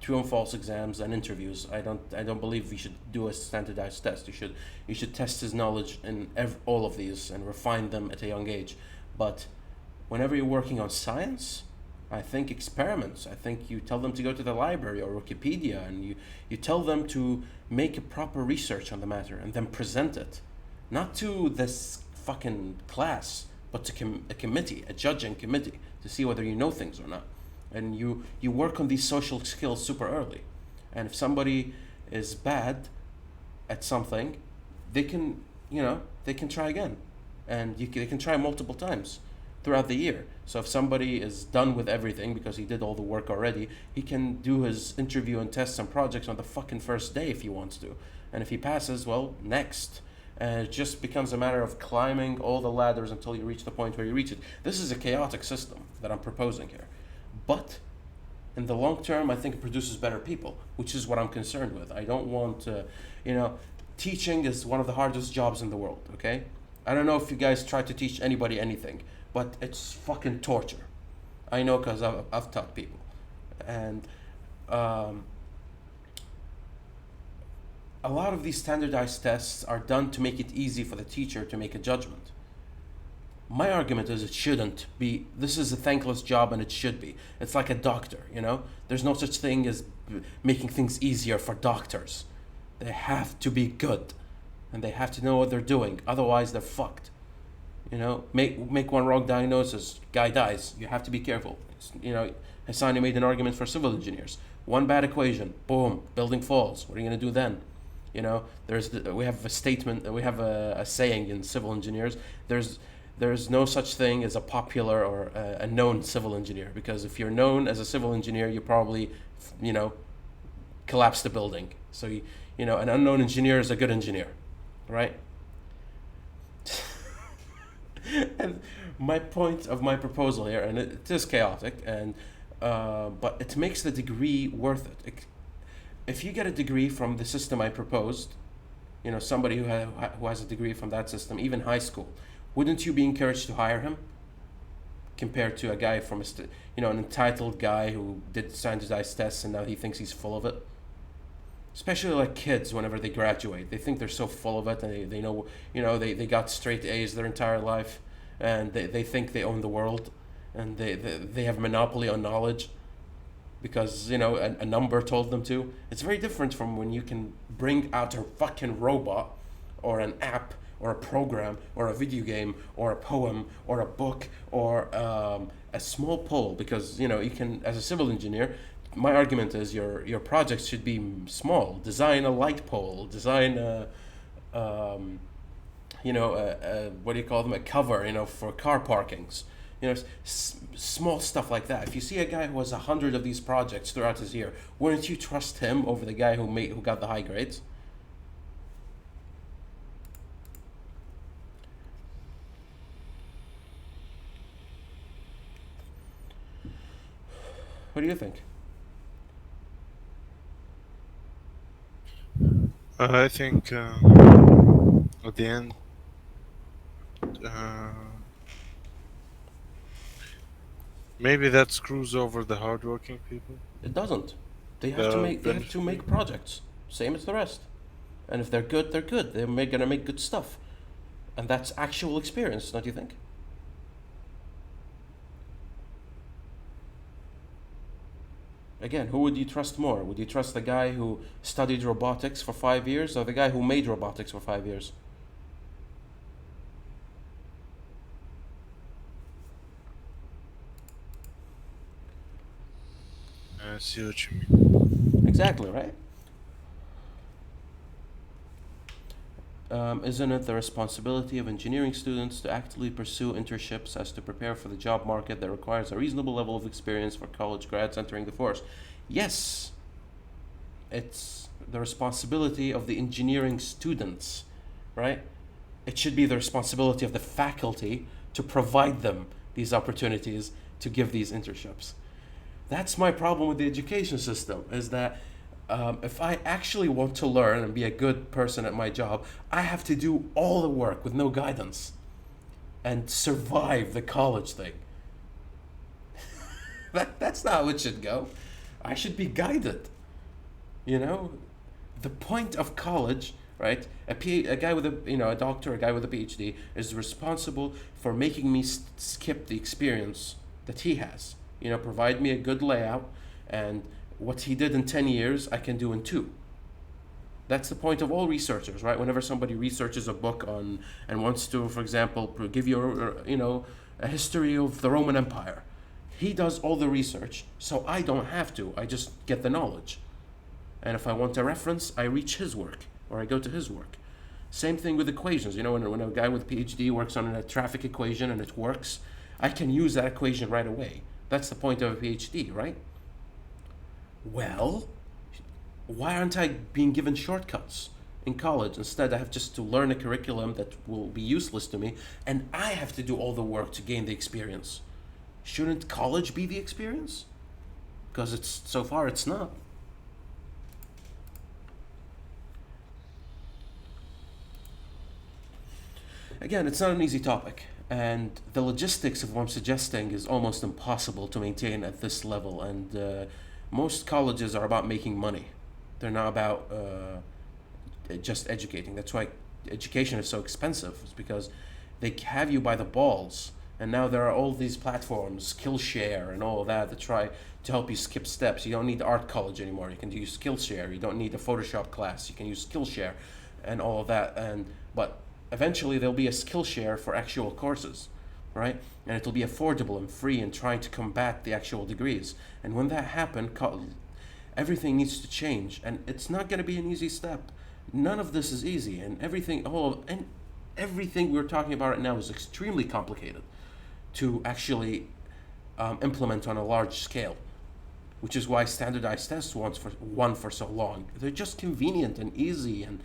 true and false exams, and interviews. I don't believe we should do a standardized test. You should test his knowledge in all of these and refine them at a young age. But whenever you're working on science, I think experiments. I think you tell them to go to the library or Wikipedia, and you tell them to make a proper research on the matter and then present it, not to this fucking class, but to a committee, a judging committee, to see whether you know things or not. And you work on these social skills super early. And if somebody is bad at something, they can try again, and they can try multiple times throughout the year. So if somebody is done with everything because he did all the work already, he can do his interview and tests and projects on the fucking first day if he wants to. And if he passes, well, next. And it just becomes a matter of climbing all the ladders until you reach the point where you reach it. This is a chaotic system that I'm proposing here. But in the long term, I think it produces better people, which is what I'm concerned with. I don't want teaching is one of the hardest jobs in the world, okay? I don't know if you guys try to teach anybody anything, but it's fucking torture. I know, because I've taught people. And a lot of these standardized tests are done to make it easy for the teacher to make a judgment. My argument is it shouldn't be. This is a thankless job, and it should be. It's like a doctor, There's no such thing as making things easier for doctors. They have to be good, and they have to know what they're doing. Otherwise, they're fucked. Make one wrong diagnosis, guy dies. You have to be careful. Hassani made an argument for civil engineers. One bad equation, boom, building falls. What are you gonna do then? We have a statement, we have a saying in civil engineers. There's no such thing as a popular or a known civil engineer, because if you're known as a civil engineer, you probably, collapse the building. So an unknown engineer is a good engineer, right? And my point of my proposal here, and it is chaotic, and but it makes the degree worth it. If you get a degree from the system I proposed, somebody who has a degree from that system, even high school, wouldn't you be encouraged to hire him? Compared to a guy from an entitled guy who did standardized tests and now he thinks he's full of it. Especially like kids, whenever they graduate, they think they're so full of it, and they know, they got straight A's their entire life, and they think they own the world, and they have monopoly on knowledge because a number told them to. It's very different from when you can bring out a fucking robot or an app or a program or a video game or a poem or a book or a small poll, because you can, as a civil engineer, my argument is your projects should be small. Design a light pole. Design um, what do you call them? A cover, for car parkings. Small stuff like that. If you see a guy who has 100 of these projects throughout his year, wouldn't you trust him over the guy who got the high grades? What do you think? I think at the end, uh, maybe that screws over the hardworking people. It doesn't. They have to make Benefit. projects, same as the rest. And if they're good, they're good. Gonna make good stuff, and that's actual experience, don't you think? Again, who would you trust more? Would you trust the guy who studied robotics for 5 years, or the guy who made robotics for 5 years? I see what you mean. Exactly, right? Isn't it the responsibility of engineering students to actively pursue internships as to prepare for the job market that requires a reasonable level of experience for college grads entering the force? Yes, it's the responsibility of the engineering students, right? It should be the responsibility of the faculty to provide them these opportunities to give these internships. That's my problem with the education system, is that if I actually want to learn and be a good person at my job, I have to do all the work with no guidance and survive the college thing. That's not how it should go. I should be guided. The point of college, right? A guy with a doctor, a guy with a PhD is responsible for making me skip the experience that he has. Provide me a good layout, and what he did in 10 years, I can do in 2. That's the point of all researchers, right? Whenever somebody researches a book on and wants to, for example, give you, a history of the Roman Empire, he does all the research, so I don't have to. I just get the knowledge. And if I want a reference, I reach his work, or I go to his work. Same thing with equations. When a guy with a PhD works on a traffic equation and it works, I can use that equation right away. That's the point of a PhD, right? Well, why aren't I being given shortcuts in college? Instead, I have just to learn a curriculum that will be useless to me, and I have to do all the work to gain the experience. Shouldn't college be the experience? Because so far it's not. Again, it's not an easy topic, and the logistics of what I'm suggesting is almost impossible to maintain at this level, and most colleges are about making money. They're not about just educating. That's why education is so expensive. It's because they have you by the balls, and now there are all these platforms, Skillshare and all of that try to help you skip steps. You don't need art college anymore. You can use Skillshare. You don't need a Photoshop class. You can use Skillshare and all of that. But eventually there'll be a Skillshare for actual courses, right? And it'll be affordable and free and trying to combat the actual degrees. And when that happens, everything needs to change, and it's not going to be an easy step. None of this is easy, and everything we're talking about right now is extremely complicated to actually implement on a large scale, which is why standardized tests won for so long. They're just convenient and easy, and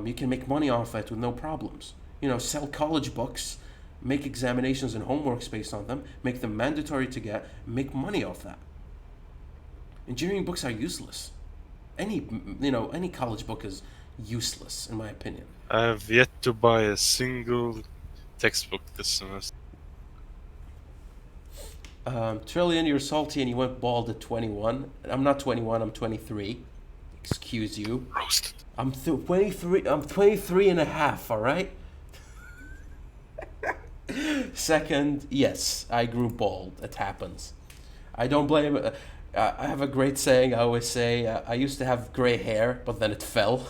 you can make money off it with no problems. Sell college books, make examinations and homeworks based on them, make them mandatory to get, make money off that. Engineering books are useless. Any college book is useless, in my opinion. I have yet to buy a single textbook this semester. Trillion, you're salty and you went bald at 21. I'm not 21, I'm 23. Excuse you. Roasted. I'm 23. I'm 23 and a half, all right? Second, yes, I grew bald. It happens. I don't blame it. I have a great saying. I always say, I used to have gray hair, but then it fell.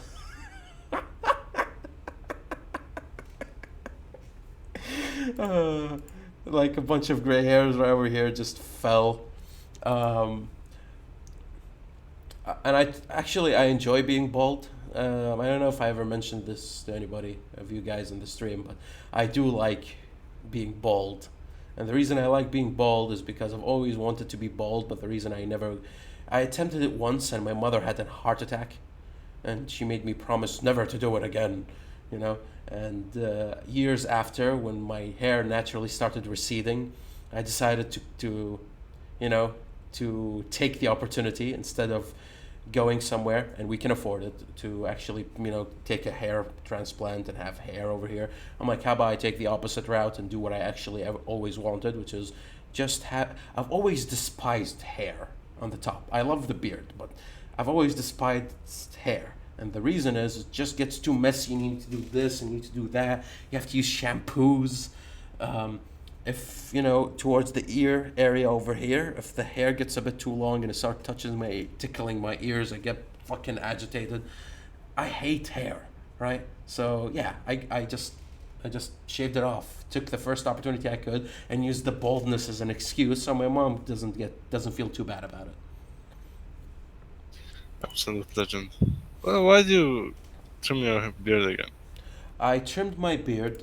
Like a bunch of gray hairs right over here just fell. And I enjoy being bald. I don't know if I ever mentioned this to anybody of you guys in the stream, but I do like being bald. And the reason I like being bald is because I've always wanted to be bald, but the reason I attempted it once and my mother had a heart attack, and she made me promise never to do it again, you know. And years after, when my hair naturally started receding, I decided you know, to take the opportunity instead of going somewhere, and we can afford it, to actually, you know, take a hair transplant and have hair over here. I'm like, how about I take the opposite route and do what I actually have always wanted, which is just have. I've always despised hair on the top. I love the beard, but I've always despised hair. And the reason is it just gets too messy. You need to do this and you need to do that. You have to use shampoos. If you know, towards the ear area over here, if the hair gets a bit too long and it starts tickling my ears, I get fucking agitated. I hate hair, right? So yeah, I just shaved it off. Took the first opportunity I could and used the baldness as an excuse, so my mom doesn't feel too bad about it. Absolute legend. Well, why do you trim your beard again? I trimmed my beard.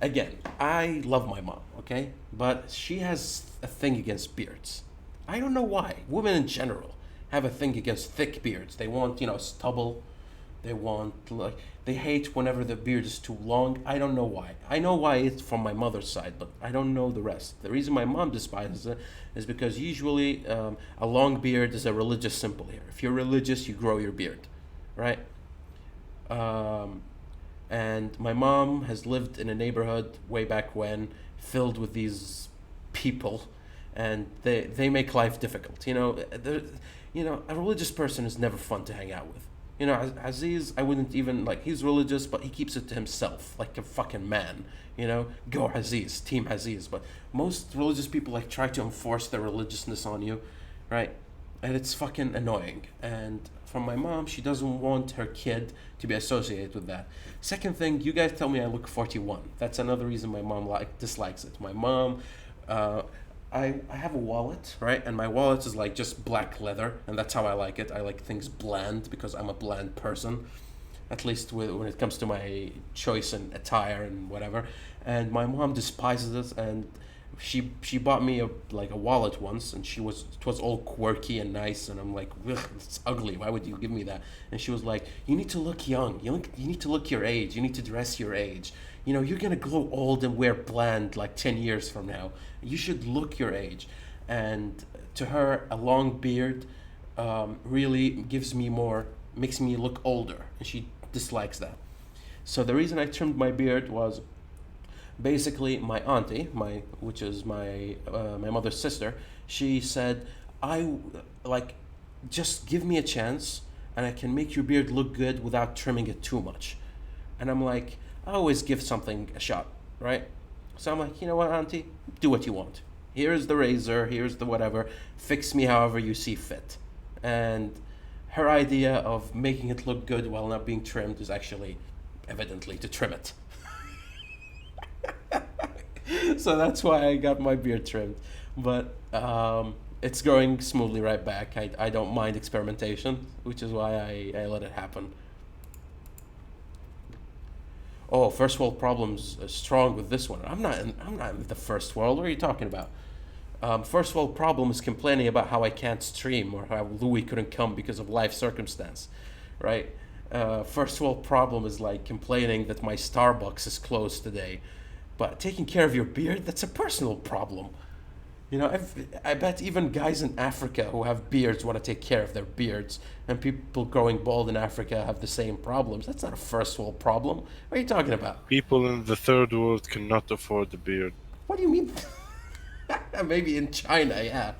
Again, I love my mom, okay? But she has a thing against beards. I don't know why. Women in general have a thing against thick beards. They want, you know, stubble. They want, like, they hate whenever the beard is too long. I don't know why. I know why it's from my mother's side, but I don't know the rest. The reason my mom despises it is because usually a long beard is a religious symbol here. If you're religious, you grow your beard, right? Um, and my mom has lived in a neighborhood way back when, filled with these people, and they make life difficult. You know, a religious person is never fun to hang out with. You know, Aziz, I wouldn't even like. He's religious, but he keeps it to himself, like a fucking man. You know, go Aziz, Team Aziz. But most religious people like try to enforce their religiousness on you, right? And it's fucking annoying. And from my mom, she doesn't want her kid to be associated with that. Second thing, you guys tell me I look 41. That's another reason my mom dislikes it. My mom, I have a wallet, right? And my wallet is like just black leather, and that's how I like it. I like things bland because I'm a bland person, at least when it comes to my choice in attire and whatever. And my mom despises it, and she bought me a wallet once, and it was all quirky and nice, and I'm like, ugh, it's ugly. Why would you give me that? And she was like, you need to look young. You need to look your age. You need to dress your age. You know, you're gonna grow old and wear bland like 10 years from now. You should look your age. And to her, a long beard really makes me look older, and she dislikes that. So the reason I trimmed my beard was basically my auntie, which is my mother's sister. She said, I like, just give me a chance and I can make your beard look good without trimming it too much. And I'm like, I always give something a shot, right? So I'm like, you know what, auntie, do what you want. Here's the razor, here's the whatever, fix me however you see fit. And her idea of making it look good while not being trimmed is actually evidently to trim it. So that's why I got my beard trimmed. But it's growing smoothly right back. I don't mind experimentation, which is why I let it happen. Oh, first world problems are strong with this one. I'm not in the first world. What are you talking about? First world problem is complaining about how I can't stream or how Louie couldn't come because of life circumstance, right? First world problem is like complaining that my Starbucks is closed today. But taking care of your beard, that's a personal problem. You know, I bet even guys in Africa who have beards want to take care of their beards, and people growing bald in Africa have the same problems. That's not a first world problem. What are you talking about? People in the third world cannot afford the beard. What do you mean? Maybe in China, yeah.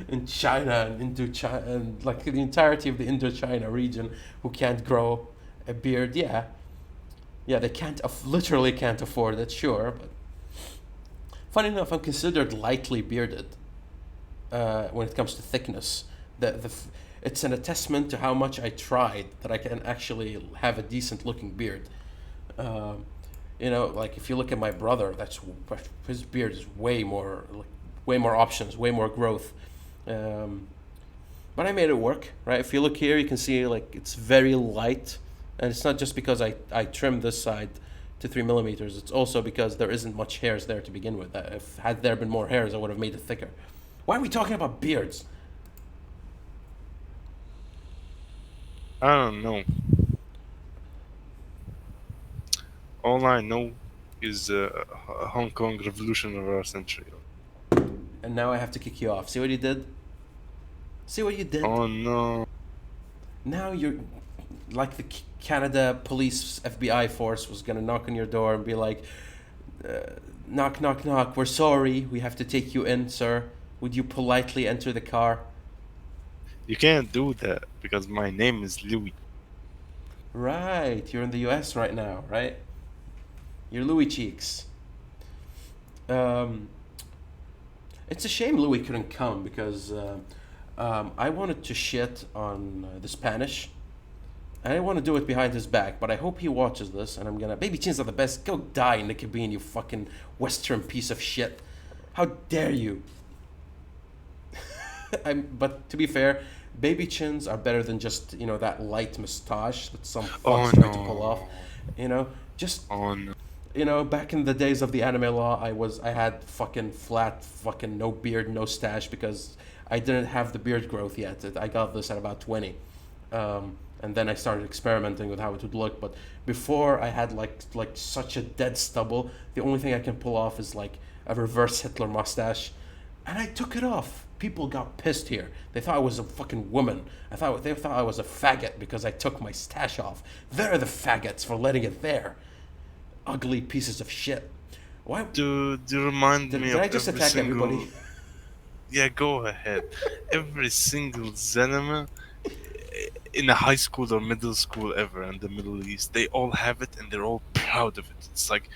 In China and Indochina, and like the entirety of the Indochina region who can't grow a beard, yeah. Yeah, they literally can't afford it, sure, but funny enough, I'm considered lightly bearded when it comes to thickness. It's an attestament to how much I tried that I can actually have a decent looking beard. You know, like if you look at my brother, his beard is way more options, way more growth. But I made it work, right? If you look here, you can see like it's very light, and it's not just because I trimmed this side to 3 millimeters. It's also because there isn't much hairs there to begin with. If had there been more hairs, I would have made it thicker. Why are we talking about beards? I don't know. All I know is Hong Kong revolution of our century. And now I have to kick you off. See what you did? See what you did? Oh no. Now you're like the Canada police FBI force was gonna knock on your door and be like, knock, knock, knock. We're sorry. We have to take you in, sir. Would you politely enter the car? You can't do that because my name is Louie. Right. You're in the U.S. right now, right? You're Louie Cheeks. It's a shame Louie couldn't come because I wanted to shit on the Spanish. I didn't want to do it behind his back, but I hope he watches this, and I'm gonna... Baby chins are the best. Go die in the cabine, you fucking Western piece of shit. How dare you? But to be fair, baby chins are better than just, you know, that light mustache that some fucks try to pull off. You know, just... Oh no. You know, back in the days of the anime law, I had fucking flat, fucking no beard, no stash because I didn't have the beard growth yet. I got this at about 20. And then I started experimenting with how it would look. But before I had like such a dead stubble, the only thing I can pull off is like a reverse Hitler mustache. And I took it off. People got pissed here. They thought I was a fucking woman. They thought I was a faggot because I took my stash off. They're the faggots for letting it there. Ugly pieces of shit. Why? Dude, you remind me Did of I just every attack single... everybody? Yeah, go ahead. Every single cinema in a high school or middle school ever in the Middle East, they all have it and they're all proud of it. It's like,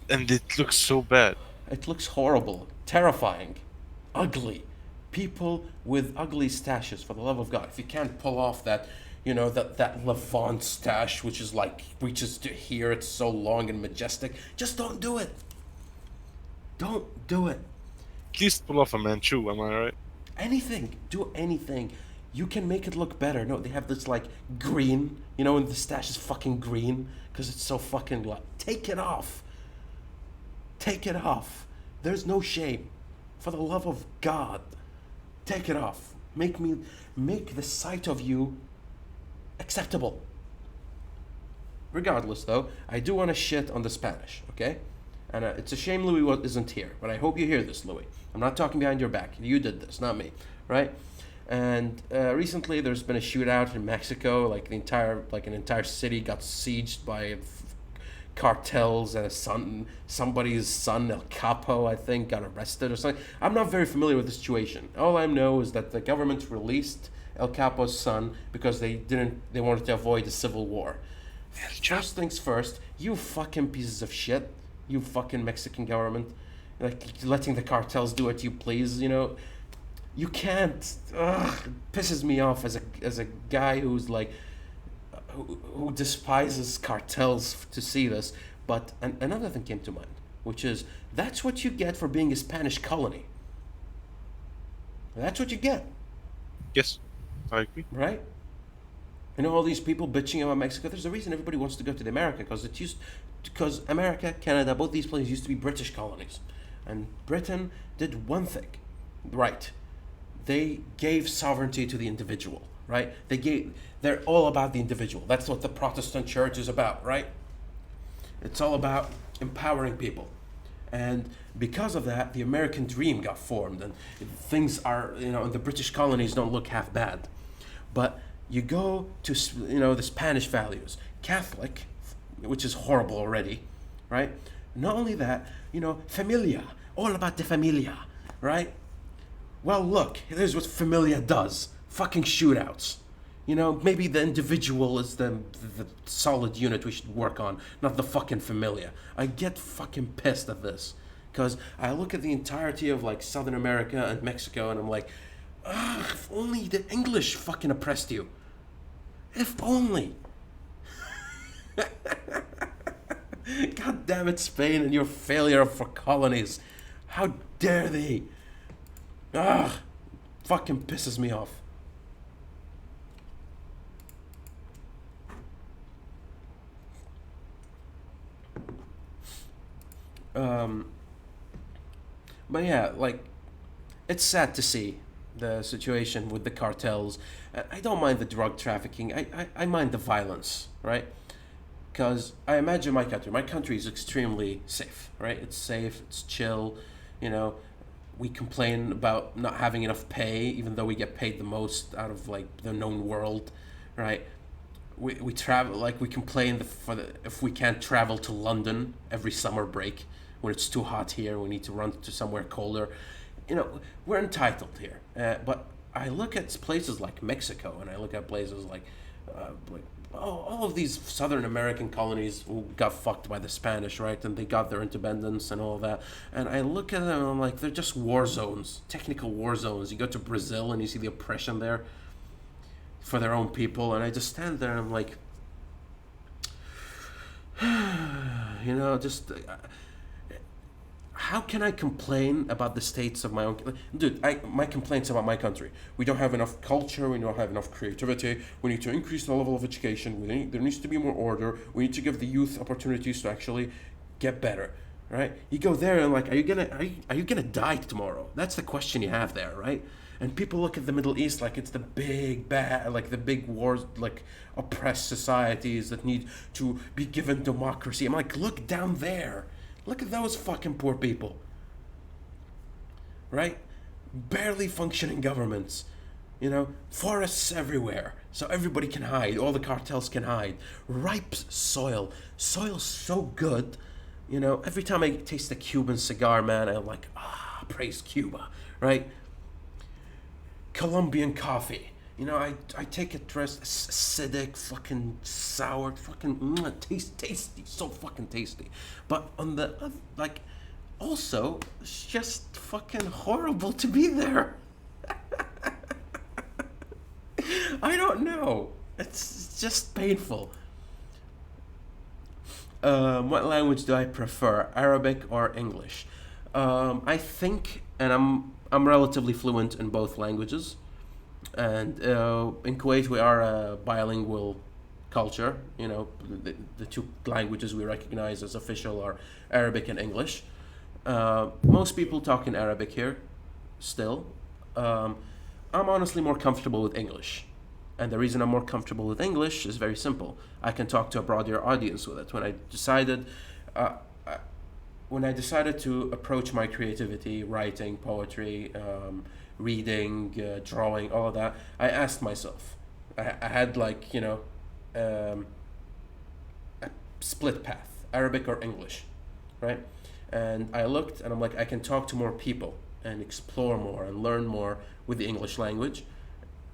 and it looks so bad. It looks horrible, terrifying, ugly. People with ugly stashes, for the love of God. If you can't pull off that, you know, that Levant stash, which is like, reaches to here, it's so long and majestic, just don't do it. Don't do it. At least pull off a Manchu, am I right? Anything. Do anything. You can make it look better. No, they have this like green, you know, and the stash is fucking green because it's so fucking like. Take it off. Take it off. There's no shame. For the love of God, take it off. Make the sight of you acceptable. Regardless, though, I do want to shit on the Spanish, okay? And it's a shame Louie isn't here, but I hope you hear this, Louie. I'm not talking behind your back. You did this, not me, right? And recently, there's been a shootout in Mexico. Like an entire city got sieged by cartels, and somebody's son, El Capo, I think, got arrested or something. I'm not very familiar with the situation. All I know is that the government released El Capo's son because they wanted to avoid a civil war. First things first, you fucking pieces of shit, you fucking Mexican government, like letting the cartels do what you please, you know. You can't. Ugh, it pisses me off as a guy who's like, who despises cartels to see this. But another thing came to mind, which is that's what you get for being a Spanish colony. That's what you get. Yes, I agree. Right? You know, all these people bitching about Mexico. There's a reason everybody wants to go to America because America, Canada, both these places used to be British colonies, and Britain did one thing, right? They gave sovereignty to the individual, right? They're all about the individual. That's what the Protestant church is about, right? It's all about empowering people. And because of that, the American dream got formed, and things are, you know, the British colonies don't look half bad. But you go to, you know, the Spanish values, Catholic, which is horrible already, right? Not only that, you know, familia, all about the familia, right? Well, look, here's what familia does. Fucking shootouts. You know, maybe the individual is the solid unit we should work on, not the fucking familia. I get fucking pissed at this. Because I look at the entirety of, like, Southern America and Mexico, and I'm like, ugh, if only the English fucking oppressed you. If only. God damn it, Spain, and your failure for colonies. How dare they? Ugh. fucking pisses me off. Um, but yeah, like, it's sad to see the situation with the cartels. I don't mind the drug trafficking. I mind the violence, right? Because I imagine my country. My country is extremely safe, right? It's safe. It's chill. You know, we complain about not having enough pay, even though we get paid the most out of like the known world, right? We travel, like, we complain if we can't travel to London every summer break when it's too hot here. We need to run to somewhere colder. You know, we're entitled here. But I look at places like Mexico, and I look at places like all of these Southern American colonies who got fucked by the Spanish, right? And they got their independence and all that. And I look at them and I'm like, they're just war zones, technical war zones. You go to Brazil and you see the oppression there for their own people, and I just stand there and I'm like, you know, just how can I complain about the states of my own? Dude, my complaints about my country. We don't have enough culture. We don't have enough creativity. We need to increase the level of education. There needs to be more order. We need to give the youth opportunities to actually get better. Right? You go there and like, are you gonna die tomorrow? That's the question you have there, right? And people look at the Middle East like it's the big bad, like the big wars, like oppressed societies that need to be given democracy. I'm like, look down there. Look at those fucking poor people. Right? Barely functioning governments. You know, forests everywhere, so everybody can hide. All the cartels can hide. Ripe soil. Soil's so good. You know, every time I taste a Cuban cigar, man, I'm like, praise Cuba, right? Colombian coffee. You know, I take it dressed acidic, fucking sour, fucking tasty, so fucking tasty. But on the like, also, it's just fucking horrible to be there. I don't know. It's just painful. What language do I prefer, Arabic or English? I think, and I'm relatively fluent in both languages, and in Kuwait we are a bilingual culture. You know, the two languages we recognize as official are Arabic and English. Most people talk in Arabic here, still. I'm honestly more comfortable with English. And the reason I'm more comfortable with English is very simple. I can talk to a broader audience with it. When I decided to approach my creativity, writing, poetry, reading, drawing, all of that, I asked myself. I had like, you know, a split path, Arabic or English, right? And I looked and I'm like, I can talk to more people and explore more and learn more with the English language.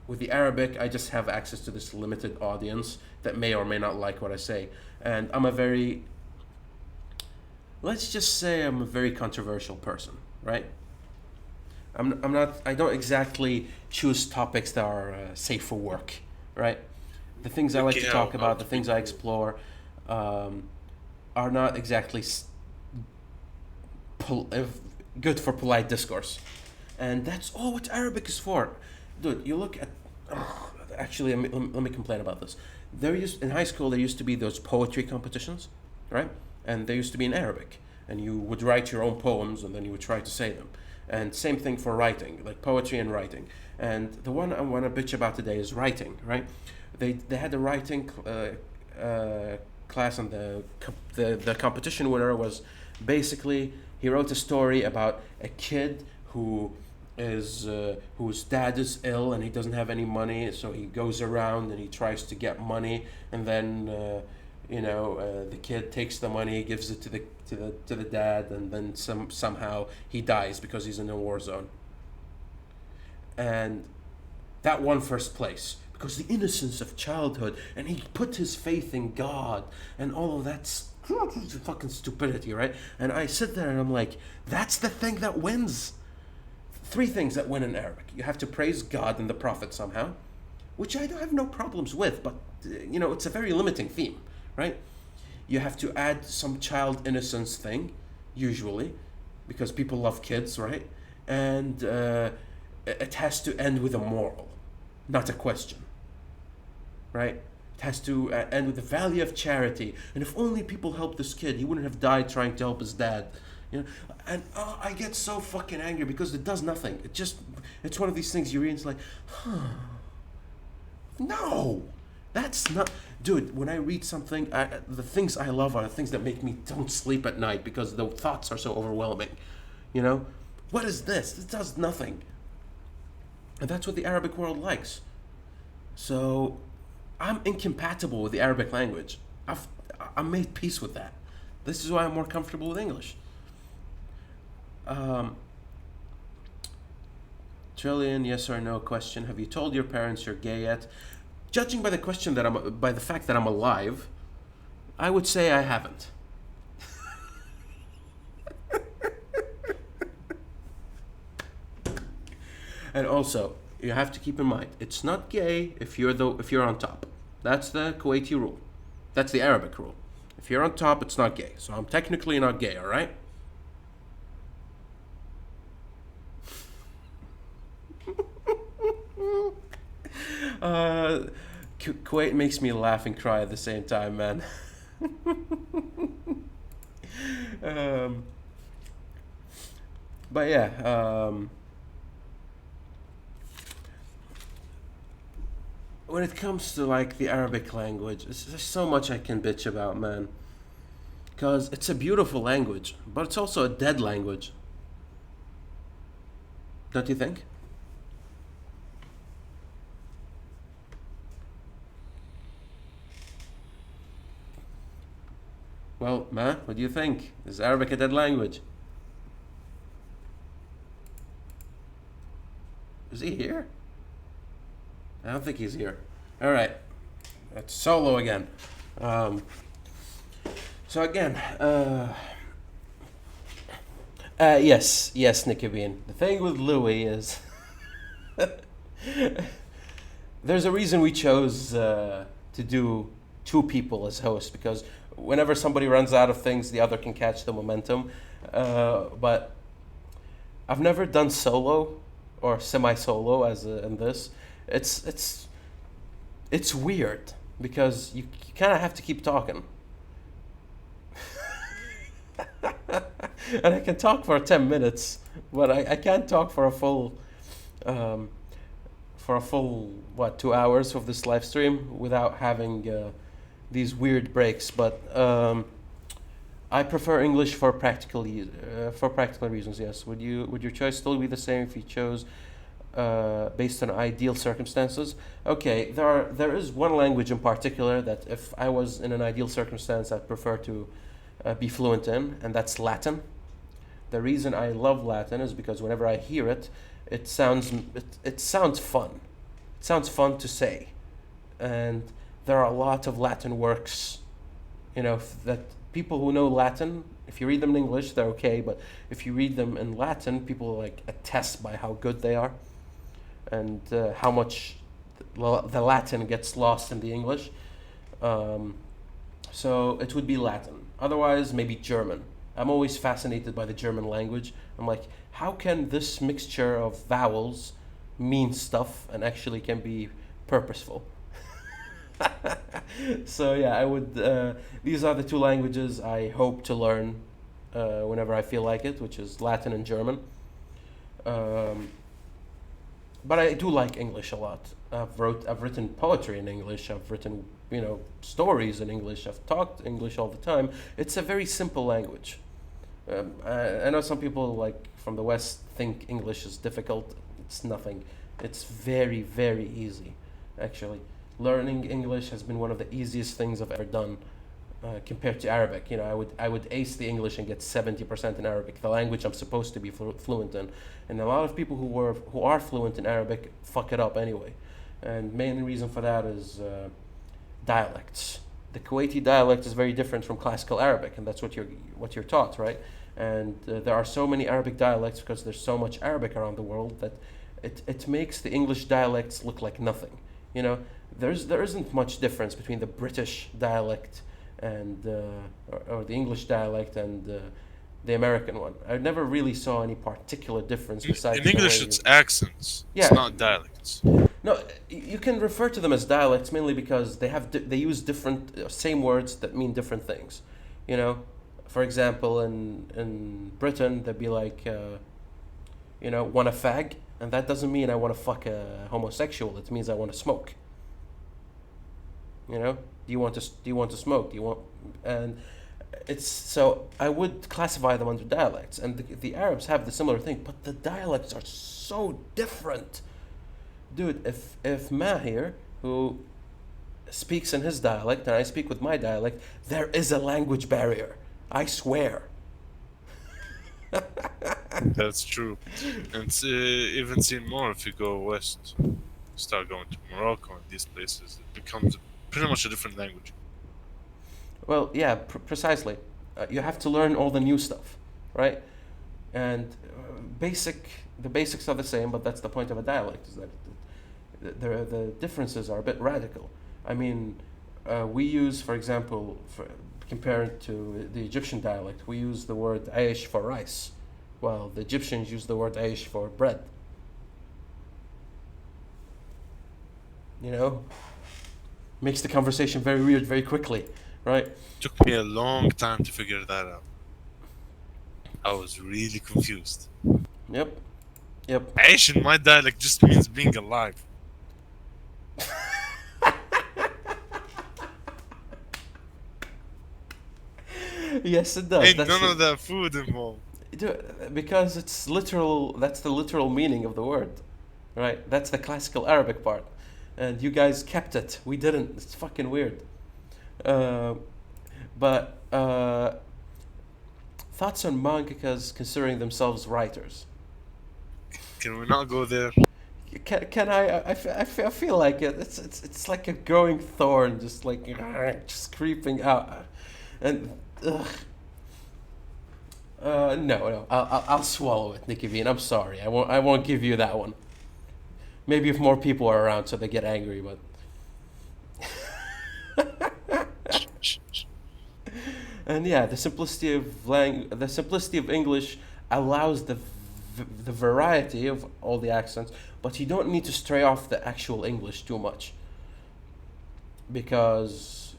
With the Arabic, I just have access to this limited audience that may or may not like what I say. And let's just say I'm a very controversial person, right? I don't exactly choose topics that are safe for work, right? The things I like to talk about, the things I explore, are not exactly good for polite discourse. And that's all what Arabic is for. Dude, you look at... actually, let me complain about this. In high school, there used to be those poetry competitions, right? And they used to be in Arabic. And you would write your own poems, and then you would try to say them. And same thing for writing, like poetry and writing. And the one I want to bitch about today is writing, right? They had a writing class, and the competition winner was basically, he wrote a story about a kid whose dad is ill and he doesn't have any money, so he goes around and he tries to get money, and then the kid takes the money, gives it to the dad, and then somehow he dies because he's in a war zone. And that won first place because the innocence of childhood, and he put his faith in God, and all of that's fucking stupidity, right? And I sit there and I'm like, that's the thing that wins. 3 things that win in Arabic. You have to praise God and the Prophet somehow, which I don't have no problems with, but it's a very limiting theme, right? You have to add some child innocence thing, usually, because people love kids, right? And it has to end with a moral, not a question, right? It has to end with the value of charity. And if only people helped this kid, he wouldn't have died trying to help his dad. You know, and I get so fucking angry because it does nothing. It's one of these things you read and it's like, no, that's not, dude. When I read something, the things I love are the things that make me don't sleep at night because the thoughts are so overwhelming. You know, what is this? This does nothing. And that's what the Arabic world likes. So I'm incompatible with the Arabic language. I'm made peace with that. This is why I'm more comfortable with English. Trillion, yes or no question. Have you told your parents you're gay yet? Judging by the question by the fact that I'm alive, I would say I haven't. And also, you have to keep in mind, it's not gay if you're on top. That's the Kuwaiti rule. That's the Arabic rule. If you're on top, it's not gay. So I'm technically not gay, all right? Kuwait makes me laugh and cry at the same time, man. But yeah, when it comes to like the Arabic language, there's so much I can bitch about, man. Because it's a beautiful language, but it's also a dead language. Don't you think? Well, man, what do you think? Is Arabic a dead language? Is he here? I don't think he's here. All right, that's solo again. So again, yes, Nicky Bean. The thing with Louie is, there's a reason we chose to do two people as hosts, because whenever somebody runs out of things, the other can catch the momentum. But I've never done solo or semi-solo as in this. It's weird because you kind of have to keep talking. And I can talk for 10 minutes, but I can't talk for a full 2 hours of this live stream without having these weird breaks. But I prefer English for practical reasons. Yes. Would your choice still be the same if you chose based on ideal circumstances? Okay, there is one language in particular that if I was in an ideal circumstance, I'd prefer to be fluent in, and that's Latin. The reason I love Latin is because whenever I hear it, it sounds fun. It sounds fun to say, and there are a lot of Latin works, that people who know Latin, if you read them in English, they're okay, but if you read them in Latin, people like attest by how good they are, and how much the Latin gets lost in the English. So it would be Latin. Otherwise, maybe German. I'm always fascinated by the German language. I'm like, how can this mixture of vowels mean stuff and actually can be purposeful? So yeah, I would. These are the two languages I hope to learn whenever I feel like it, which is Latin and German. But I do like English a lot. I've written poetry in English. I've written stories in English. I've talked English all the time. It's a very simple language. I know some people like from the West think English is difficult. It's nothing. It's very, very easy, actually. Learning English has been one of the easiest things I've ever done compared to Arabic. I would ace the English and get 70% in Arabic, the language I'm supposed to be fluent in. And a lot of people who are fluent in Arabic fuck it up anyway. And main reason for that is dialects. The Kuwaiti dialect is very different from classical Arabic, and that's what you're taught, right? And there are so many Arabic dialects because there's so much Arabic around the world that it makes the English dialects look like nothing. There isn't much difference between the British dialect and or the English dialect and the American one. I never really saw any particular difference besides In the way English, it's you. accents. It's Yeah, not dialects. no, you can refer to them as dialects mainly because they use different same words that mean different things. You know, for example, in Britain they'd be like, want a fag, and that doesn't mean I want to fuck a homosexual. It means I want to smoke. You know, do you want to smoke? Do you want and it's so I would classify them under dialects, and the Arabs have the similar thing, but the dialects are so different. Dude, if Mahir, who speaks in his dialect and I speak with my dialect, there is a language barrier. I swear. That's true. And it's even seen more if you go west. Start going to Morocco and these places. It becomes pretty much a different language. Well, yeah, precisely. You have to learn all the new stuff, right? And the basics are the same, but that's the point of a dialect, is that the differences are a bit radical. I mean, we use, for example, compared to the Egyptian dialect, we use the word aish for rice, while the Egyptians use the word aish for bread. You know, makes the conversation very weird very quickly, right? Took me a long time to figure that out. I was really confused. Yep, yep. Aish in my dialect just means being alive. Yes, it does. Ain't That's none the- of that food involved. because it's literal. That's the literal meaning of the word, right? That's the classical Arabic part, and you guys kept it. We didn't. It's fucking weird. Uh, but thoughts on mangakas considering themselves writers? Can we not go there? Can I feel like it. It's like a growing thorn, just like just creeping out, and ugh. No. I'll swallow it, Nicky Bean. I'm sorry. I won't give you that one. Maybe if more people are around, so they get angry. But and yeah, the simplicity of English allows the variety of all the accents, but you don't need to stray off the actual English too much, because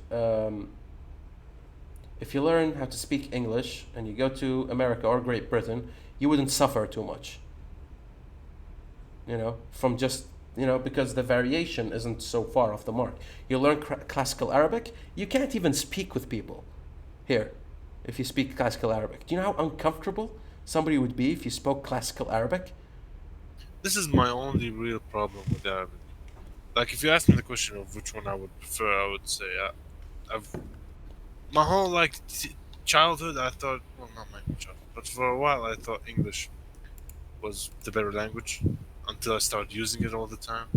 if you learn how to speak English and you go to America or Great Britain, you wouldn't suffer too much. From just because the variation isn't so far off the mark. You learn classical Arabic, you can't even speak with people here if you speak classical Arabic. Do you know how uncomfortable somebody would be if you spoke classical Arabic? This is my only real problem with Arabic. Like, if you ask me the question of which one I would prefer, I would say I've my whole childhood I thought, well, not my childhood, but for a while I thought English was the better language until I started using it all the time,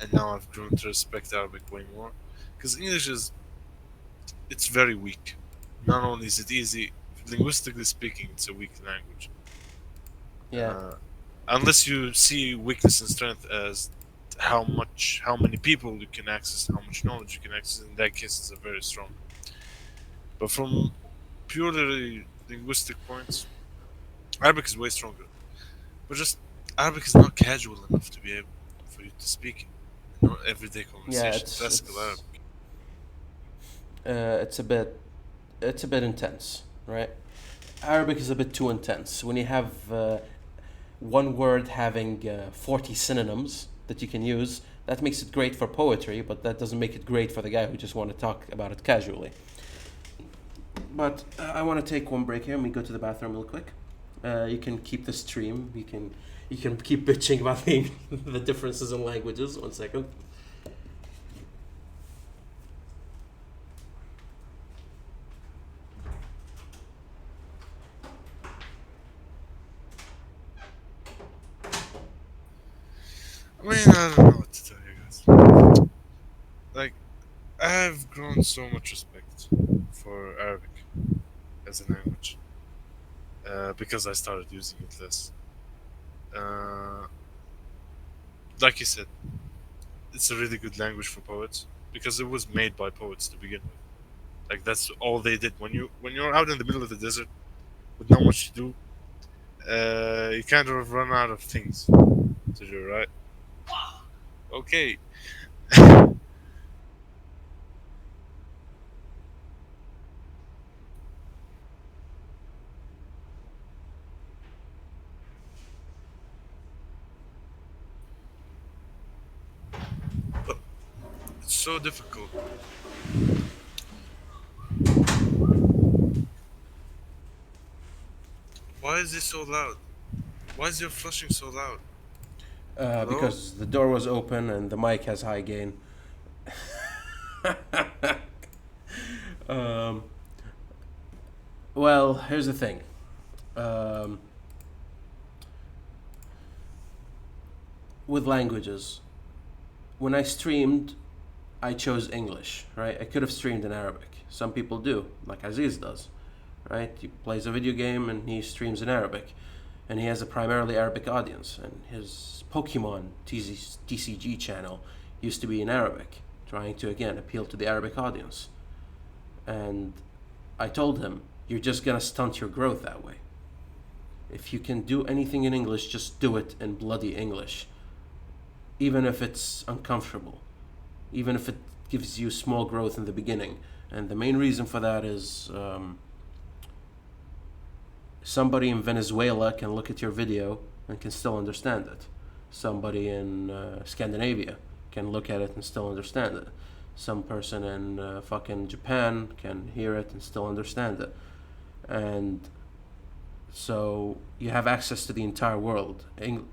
and now I've grown to respect Arabic way more because English it's very weak. Not only is it easy, linguistically speaking, it's a weak language. Yeah. Unless you see weakness and strength as how many people you can access, how much knowledge you can access. In that case, it's a very strong. But from purely linguistic points, Arabic is way stronger. But just Arabic is not casual enough to be able for you to speak it. Not everyday conversation. Classical Arabic. It's a bit intense, right? Arabic is a bit too intense. When you have one word having 40 synonyms that you can use, that makes it great for poetry, but that doesn't make it great for the guy who just want to talk about it casually. But I want to take one break here and we go to the bathroom real quick. You can keep the stream. You can keep bitching about the differences in languages. 1 second. I mean, I don't know what to tell you guys. Like, I have grown so much respect for Arabic as a language because I started using it less. Like you said, it's a really good language for poets because it was made by poets to begin with. Like, that's all they did. When you're out in the middle of the desert with not much to do, you kind of run out of things to do, right? Okay. It's so difficult. Why is it so loud? Why is your flushing so loud? Hello? Because the door was open and the mic has high gain. um, well, here's the thing. Um, with languages, when I streamed, I chose English, right? I could have streamed in Arabic. Some people do, like Aziz does, right? He plays a video game and he streams in Arabic. And he has a primarily Arabic audience. And his Pokemon TCG channel used to be in Arabic, trying to, again, appeal to the Arabic audience. And I told him, you're just gonna stunt your growth that way. If you can do anything in English, just do it in bloody English. Even if it's uncomfortable. Even if it gives you small growth in the beginning. And the main reason for that is somebody in Venezuela can look at your video and can still understand it. Somebody in Scandinavia can look at it and still understand it. Some person in fucking Japan can hear it and still understand it. And so you have access to the entire world.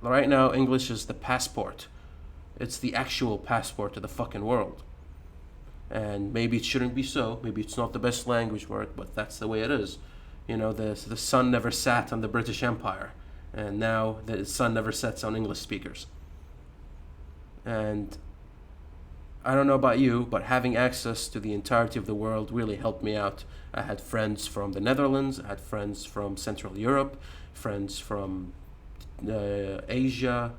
Right now, English is the passport. It's the actual passport to the fucking world. And maybe it shouldn't be so. Maybe it's not the best language for it, but that's the way it is. You know, the sun never sat on the British Empire, and now the sun never sets on English speakers. And I don't know about you, but having access to the entirety of the world really helped me out. I had friends from the Netherlands, I had friends from Central Europe, friends from Asia,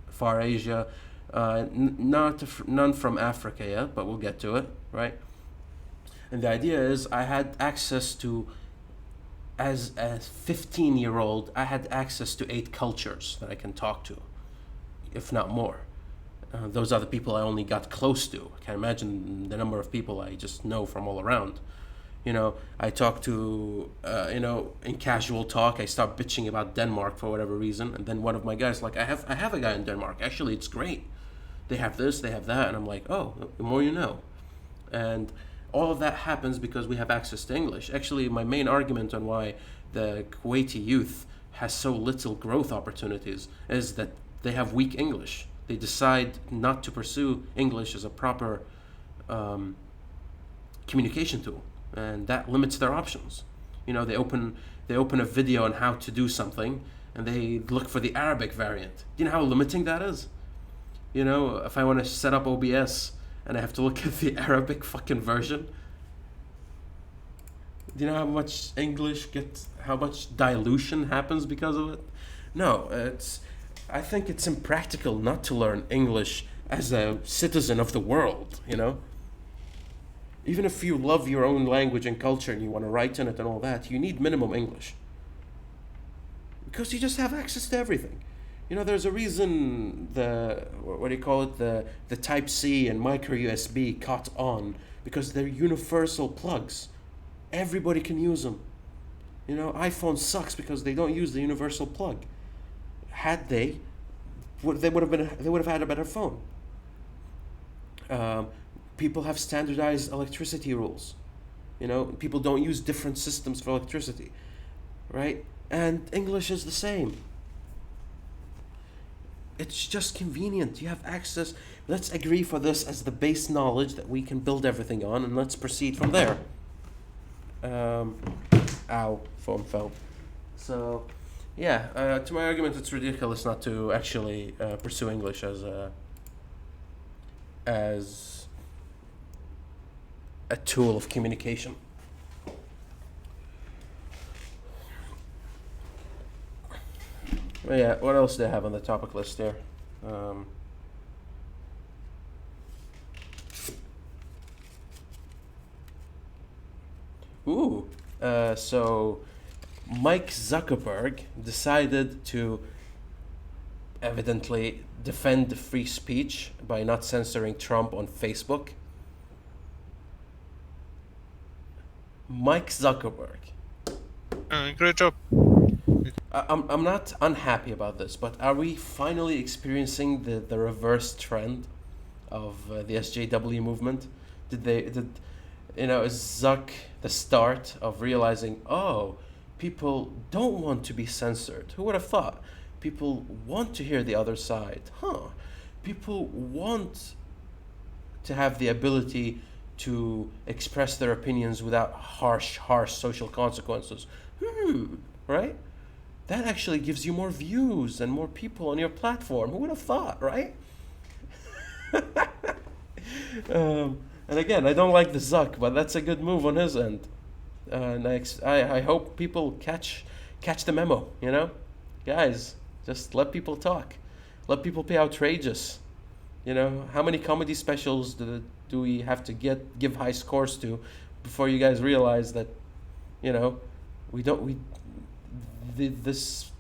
Far Asia, none from Africa yet, but we'll get to it, right? And the idea is I had access to, as a 15-year-old, I had access to 8 cultures that I can talk to, if not more. Those are the people I only got close to. I can't imagine the number of people I just know from all around. You know, I talk to, in casual talk, I start bitching about Denmark for whatever reason, and then one of my guys like, I have a guy in Denmark. Actually, it's great. They have this, they have that, and I'm like, oh, the more you know. And all of that happens because we have access to English. Actually, my main argument on why the Kuwaiti youth has so little growth opportunities is that they have weak English. They decide not to pursue English as a proper communication tool, and that limits their options. You know, they open a video on how to do something, and they look for the Arabic variant. Do you know how limiting that is? You know, if I want to set up OBS and I have to look at the Arabic fucking version, do you know how much how much dilution happens because of it? No, I think it's impractical not to learn English as a citizen of the world, you know? Even if you love your own language and culture and you want to write in it and all that, you need minimum English. Because you just have access to everything. You know, there's a reason the Type C and micro USB caught on, because they're universal plugs. Everybody can use them. You know, iPhone sucks because they don't use the universal plug. Had they would have had a better phone. People have standardized electricity rules. You know, people don't use different systems for electricity, right? And English is the same. It's just convenient. You have access. Let's agree for this as the base knowledge that we can build everything on, and let's proceed from there. Ow, phone fell. So, yeah, to my argument, it's ridiculous not to actually pursue English as a tool of communication. Well, yeah, what else do I have on the topic list here? So Mike Zuckerberg decided to evidently defend the free speech by not censoring Trump on Facebook. Mike Zuckerberg. Great job. I'm not unhappy about this, but are we finally experiencing the reverse trend of the SJW movement? Did is Zuck the start of realizing, oh, people don't want to be censored? Who would have thought? People want to hear the other side. People want to have the ability to express their opinions without harsh social consequences. Right? That actually gives you more views and more people on your platform. Who would have thought, right? And again, I don't like the Zuck, but that's a good move on his end. And I hope people catch the memo. Guys, just let people talk, let people be outrageous. How many comedy specials do we have to give high scores to before you guys realize that, this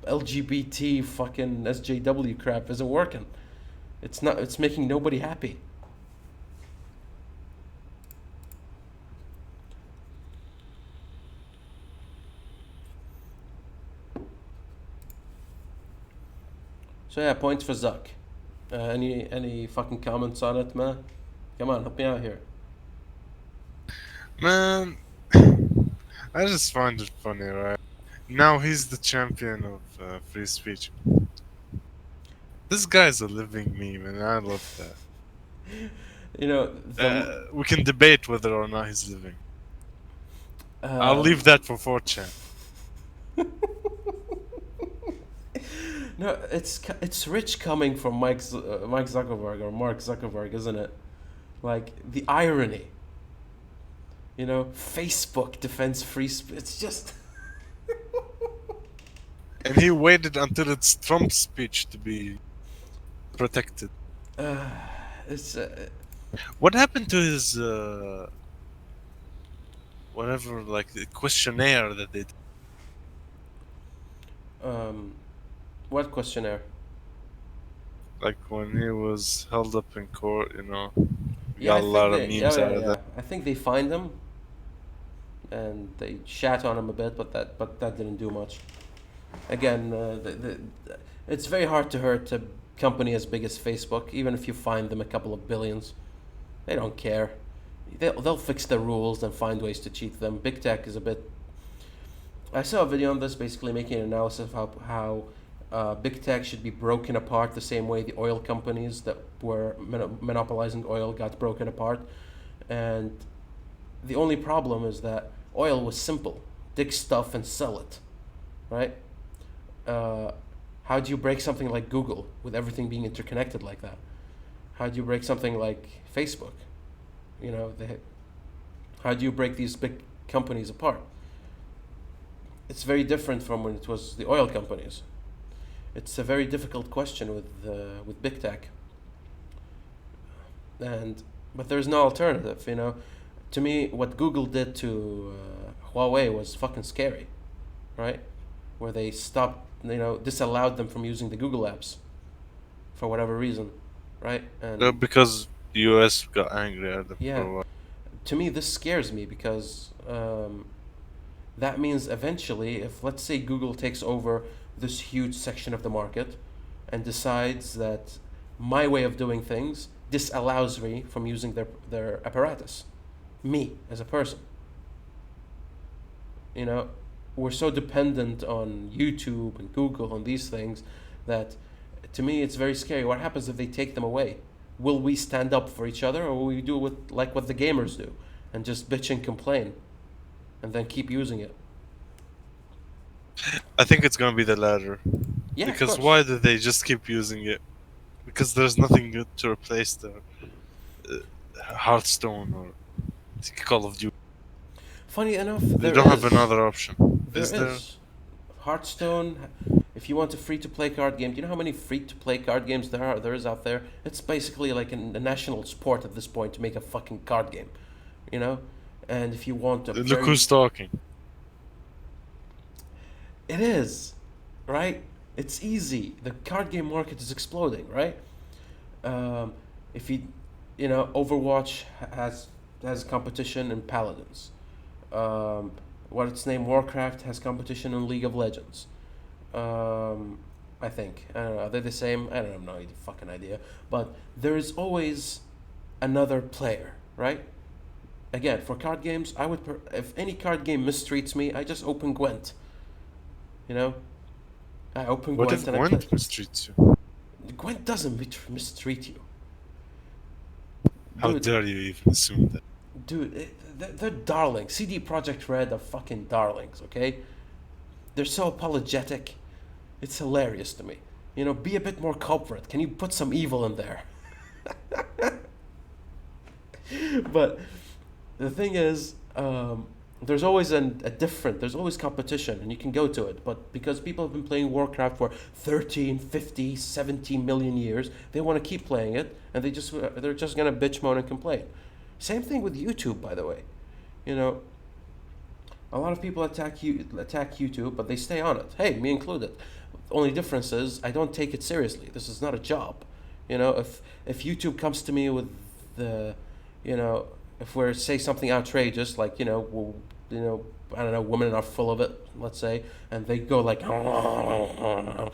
LGBT fucking SJW crap isn't working. It's making nobody happy. So yeah, points for Zuck. Any fucking comments on it, man? Come on, help me out here. Man, I just find it funny, right? Now he's the champion of free speech. This guy's a living meme, and I love that. We can debate whether or not he's living. I'll leave that for 4chan. No, it's rich coming from Mike Zuckerberg or Mark Zuckerberg, isn't it? Like the irony. Facebook defends free speech. It's just. And he waited until it's Trump's speech to be protected. It's. What happened to his whatever, like the questionnaire that they did? What questionnaire? Like when he was held up in court, Yeah, got a lot of memes out of that. I think they fined him, and they shat on him a bit, but that didn't do much. Again, it's very hard to hurt a company as big as Facebook, even if you fine them a couple of billions. They don't care. They'll fix the rules and find ways to cheat them. Big tech is a bit. I saw a video on this, basically making an analysis of how big tech should be broken apart the same way the oil companies that were monopolizing oil got broken apart. And the only problem is that oil was simple. Dig stuff and sell it, right? How do you break something like Google with everything being interconnected like that? How do you break something like Facebook? How do you break these big companies apart? It's very different from when it was the oil companies. It's a very difficult question with big tech. But there's no alternative. To me, what Google did to Huawei was fucking scary, right? Where they stopped, disallowed them from using the Google apps for whatever reason, right? And because the US got angry at them for a while. To me, this scares me because that means eventually, if let's say Google takes over this huge section of the market and decides that my way of doing things disallows me from using their apparatus, me as a person. We're so dependent on YouTube and Google and these things that to me it's very scary. What happens if they take them away? Will we stand up for each other, or will we do what the gamers do and just bitch and complain and then keep using it? I think it's gonna be the latter. Yeah, because why do they just keep using it? Because there's nothing good to replace the Hearthstone or Call of Duty. Funny enough, they don't have another option. There is. Hearthstone. If you want a free-to-play card game, do you know how many free-to-play card games there is out there? It's basically like a national sport at this point to make a fucking card game, And if you want Look who's talking. It is, right? It's easy. The card game market is exploding, right? Um, if Overwatch has competition in Paladins. What its name, Warcraft has competition in League of Legends. Um, I think. I don't know. Are they the same? I don't have no fucking idea. But there is always another player, right? Again, for card games, if any card game mistreats me, I just open Gwent. You know, I open What Gwent if and I play. Gwent mistreats you? Gwent doesn't mistreat you, How dude. dare you even assume that? Dude, they're darlings. CD Projekt Red are fucking darlings. Okay, they're so apologetic. It's hilarious to me. Be a bit more corporate. Can you put some evil in there? But the thing is, there's always there's always competition and you can go to it. But because people have been playing Warcraft for 13, 50, 17 million years, they want to keep playing it and they're just going to bitch, moan, and complain. Same thing with YouTube, by the way. You know, a lot of people attack YouTube, but they stay on it. Hey, me included. The only difference is I don't take it seriously. This is not a job. If YouTube comes to me with the, if we're say something outrageous like I don't know, women are full of it, let's say, and they go like, I'll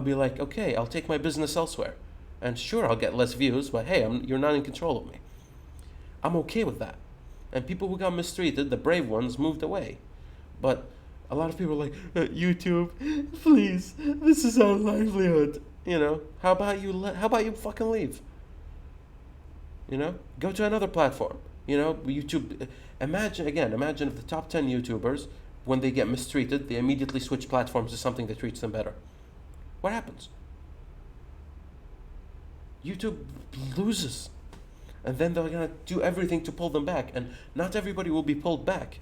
be like, okay, I'll take my business elsewhere, and sure, I'll get less views, but hey, you're not in control of me. I'm okay with that. And people who got mistreated, the brave ones, moved away. But a lot of people are like, YouTube, please, this is our livelihood. How about you fucking leave? Go to another platform. YouTube. Imagine if the top 10 YouTubers, when they get mistreated, they immediately switch platforms to something that treats them better. What happens? YouTube loses. And then they're going to do everything to pull them back. And not everybody will be pulled back.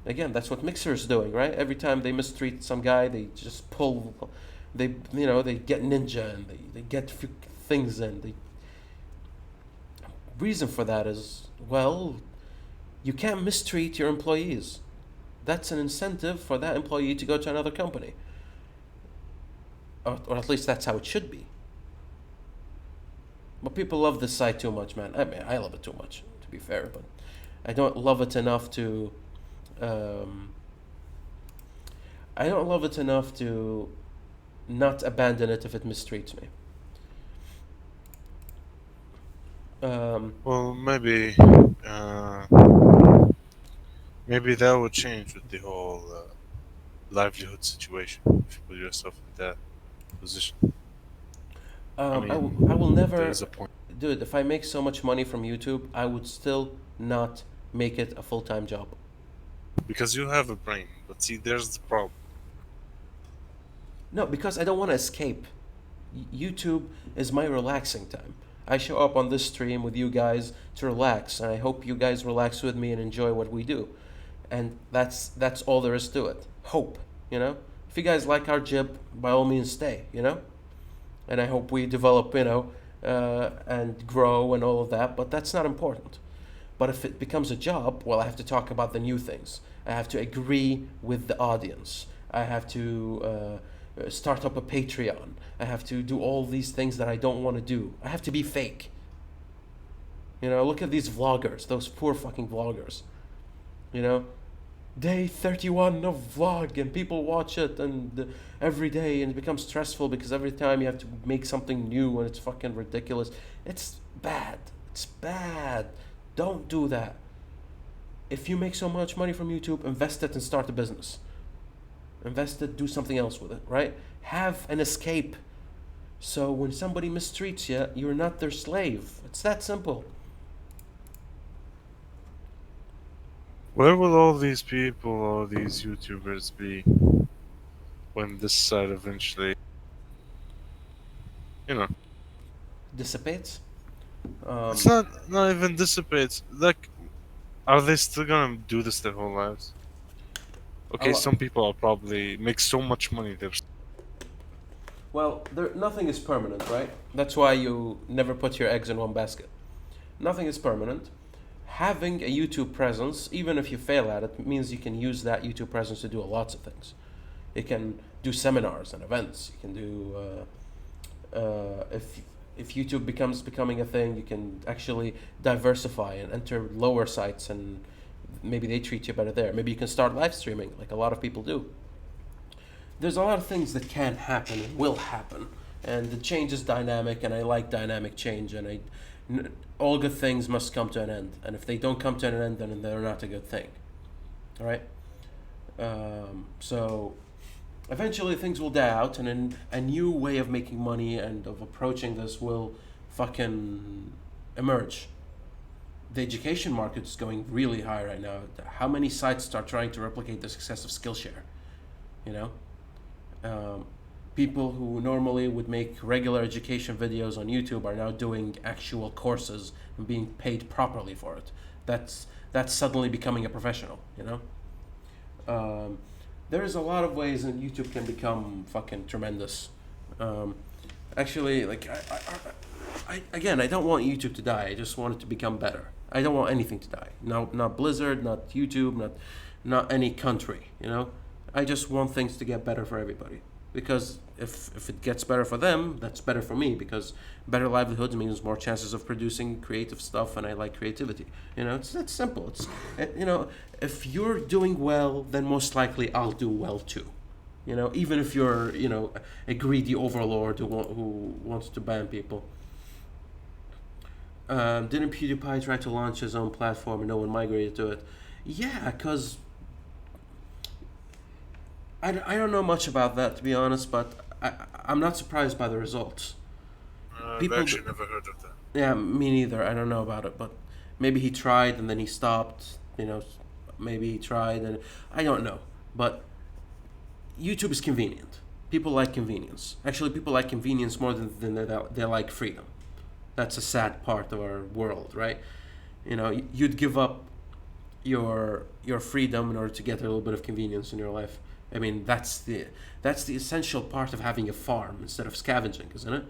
Again, that's what Mixer is doing, right? Every time they mistreat some guy, they just pull. They get ninja and they get few things in. The reason for that is, well, you can't mistreat your employees. That's an incentive for that employee to go to another company. Or at least that's how it should be. But people love this site too much, man. I mean, I love it too much, to be fair, but I don't love it enough to. I don't love it enough to not abandon it if it mistreats me. Well, maybe that would change with the whole livelihood situation if you put yourself in that position. I will never. There is a point. Dude, if I make so much money from YouTube, I would still not make it a full-time job. Because you have a brain, but see, there's the problem. No, because I don't want to escape. YouTube is my relaxing time. I show up on this stream with you guys to relax, and I hope you guys relax with me and enjoy what we do. And that's all there is to it. Hope, If you guys like our jib, by all means stay, And I hope we develop, and grow and all of that, but that's not important. But if it becomes a job, well, I have to talk about the new things. I have to agree with the audience. I have to start up a Patreon. I have to do all these things that I don't want to do. I have to be fake. Look at these vloggers, those poor fucking vloggers. Day 31 of vlog, and people watch it and every day, and it becomes stressful because every time you have to make something new and it's fucking ridiculous. It's bad. It's bad. Don't do that. If you make so much money from YouTube, invest it and start a business. Invest it, do something else with it, right? Have an escape. So when somebody mistreats you, you're not their slave. It's that simple. Where will all these people, all these YouTubers be when this side eventually, Dissipates? it's not even dissipates. Like, are they still gonna do this their whole lives? Okay, some people are probably make so much money they're. Well, nothing is permanent, right? That's why you never put your eggs in one basket. Nothing is permanent. Having a YouTube presence, even if you fail at it, means you can use that YouTube presence to do lots of things. It can do seminars and events. You can do if YouTube becoming a thing, you can actually diversify and enter lower sites, and maybe they treat you better there. Maybe you can start live streaming like a lot of people do. There's a lot of things that can happen and will happen, and the change is dynamic, and I like dynamic change, and all good things must come to an end, and if they don't come to an end, then they're not a good thing. All right. So eventually things will die out, and then a new way of making money and of approaching this will fucking emerge. The education market is going really high right now. How many sites are trying to replicate the success of Skillshare? You know, people who normally would make regular education videos on YouTube are now doing actual courses and being paid properly for it. That's suddenly becoming a professional. You know, there's a lot of ways that YouTube can become fucking tremendous. Actually, like I don't want YouTube to die. I just want it to become better. I don't want anything to die. No, not Blizzard, not YouTube, not any country. You know, I just want things to get better for everybody. Because if it gets better for them, that's better for me. Because better livelihoods means more chances of producing creative stuff, and I like creativity. You know, it's simple. It's you know, if you're doing well, then most likely I'll do well too. You know, even if you're a greedy overlord who wants to ban people. Didn't PewDiePie try to launch his own platform and no one migrated to it? Yeah, because I don't know much about that, to be honest, but I'm not surprised by the results. I've actually never heard of that. Yeah, me neither. I don't know about it, but maybe he tried and then he stopped. You know, maybe he tried and I don't know. But YouTube is convenient. People like convenience. Actually, people like convenience more than they like freedom. That's a sad part of our world, right? You know, you'd give up your freedom in order to get a little bit of convenience in your life. I mean, that's the essential part of having a farm instead of scavenging, isn't it?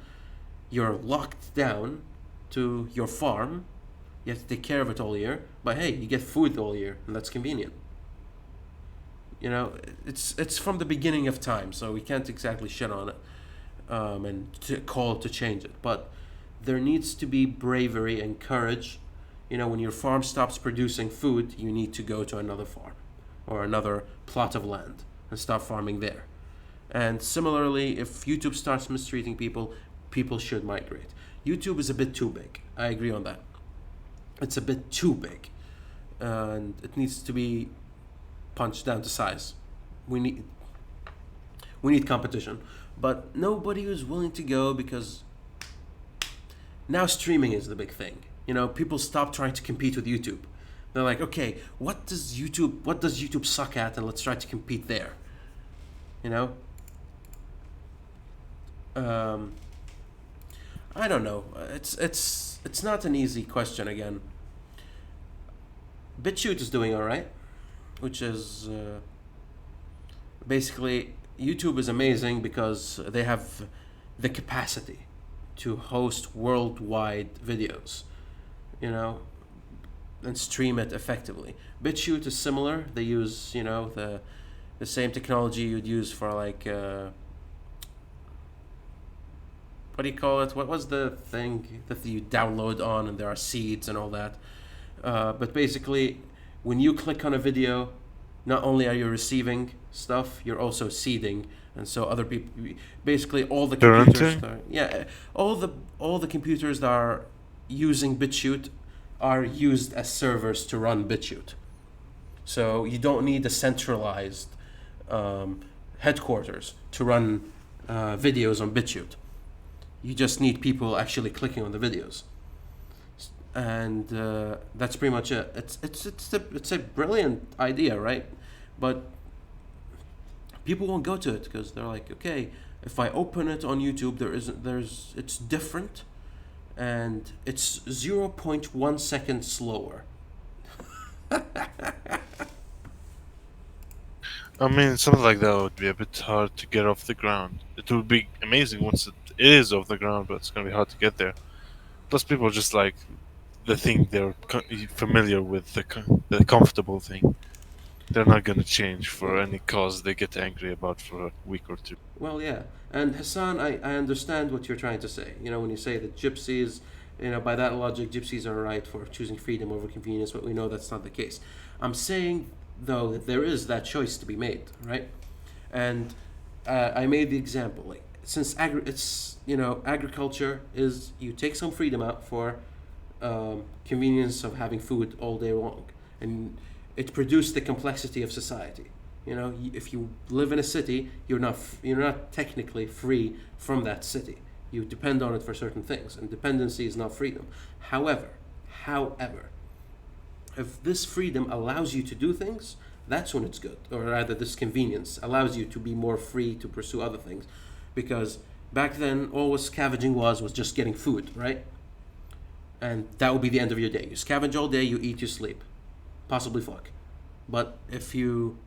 You're locked down to your farm. You have to take care of it all year, but hey, you get food all year, and that's convenient. You know, it's from the beginning of time, so we can't exactly shit on it and to call to change it. But there needs to be bravery and courage. You know, when your farm stops producing food, you need to go to another farm or another plot of land and start farming there. And similarly, if YouTube starts mistreating people, people should migrate. YouTube is a bit too big. I agree on that. It's a bit too big, and it needs to be punched down to size. We need competition, but nobody is willing to go because now streaming is the big thing. You know, people stop trying to compete with YouTube. They're like, okay, what does YouTube suck at, and let's try to compete there. You know? I don't know. It's not an easy question again. BitChute is doing all right, which is basically YouTube is amazing because they have the capacity to host worldwide videos, you know, and stream it effectively. BitChute is similar. They use, you know, the same technology you'd use for like what do you call it? What was the thing that you download on and there are seeds and all that? But basically, when you click on a video, not only are you receiving stuff, you're also seeding, and so other people, basically all the computers, all the computers that are using BitChute are used as servers to run BitChute. So you don't need a centralized headquarters to run videos on BitChute. You just need people actually clicking on the videos, and that's pretty much it. It's a brilliant idea, right? But people won't go to it because they're like, okay, if I open it on YouTube, it's different, and it's 0.1 second slower. I mean, something like that would be a bit hard to get off the ground. It would be amazing once it is off the ground, but it's gonna be hard to get there. Plus, people just like the thing they're familiar with, the comfortable thing. They're not gonna change for any cause they get angry about for a week or two. Well, yeah. And Hassan, I understand what you're trying to say. You know, when you say that gypsies, you know, by that logic, gypsies are right for choosing freedom over convenience, but we know that's not the case. I'm saying, though, that there is that choice to be made, right? And I made the example, like, since it's, you know, agriculture is, you take some freedom out for convenience of having food all day long. And it produced the complexity of society. You know, if you live in a city, you're not technically free from that city. You depend on it for certain things, and dependency is not freedom. However, if this freedom allows you to do things, that's when it's good. Or rather, this convenience allows you to be more free to pursue other things, because back then, all scavenging was just getting food, right? And that would be the end of your day. You scavenge all day, you eat, you sleep, possibly fuck. But if you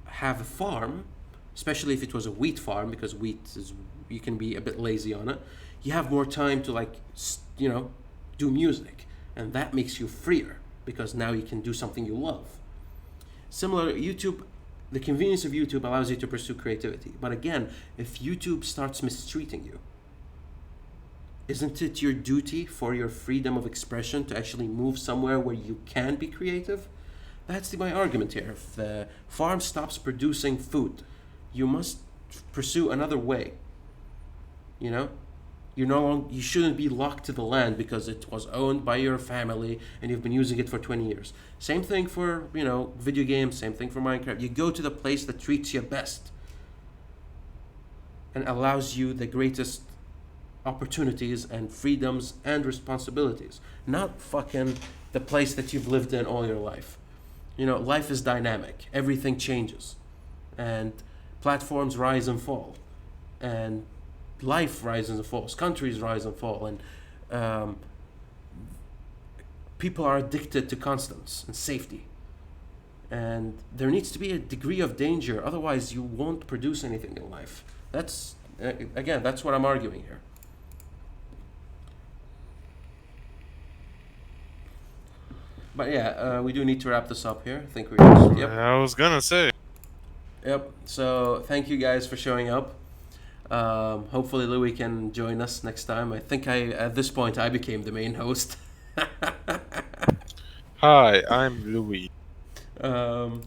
have a farm, especially if it was a wheat farm, because wheat is, you can be a bit lazy on it, you have more time to, like, you know, do music, and that makes you freer because now you can do something you love. Similar, YouTube, the convenience of YouTube allows you to pursue creativity, but again, if YouTube starts mistreating you, isn't it your duty for your freedom of expression to actually move somewhere where you can be creative? That's my argument here. If the farm stops producing food, you must pursue another way. You know, you shouldn't be locked to the land because it was owned by your family and you've been using it for 20 years. Same thing for, you know, video games. Same thing for Minecraft. You go to the place that treats you best and allows you the greatest opportunities and freedoms and responsibilities, not fucking the place that you've lived in all your life. You know, life is dynamic. Everything changes. And platforms rise and fall. And life rises and falls. Countries rise and fall. And people are addicted to constants and safety. And there needs to be a degree of danger. Otherwise, you won't produce anything in life. That's, again, that's what I'm arguing here. But yeah, we do need to wrap this up here. I think yep. I was gonna say. Yep. So thank you guys for showing up. Hopefully Louie can join us next time. I think at this point I became the main host. Hi, I'm Louie. Thank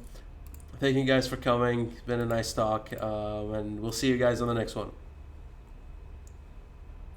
you guys for coming. It's been a nice talk, and we'll see you guys on the next one.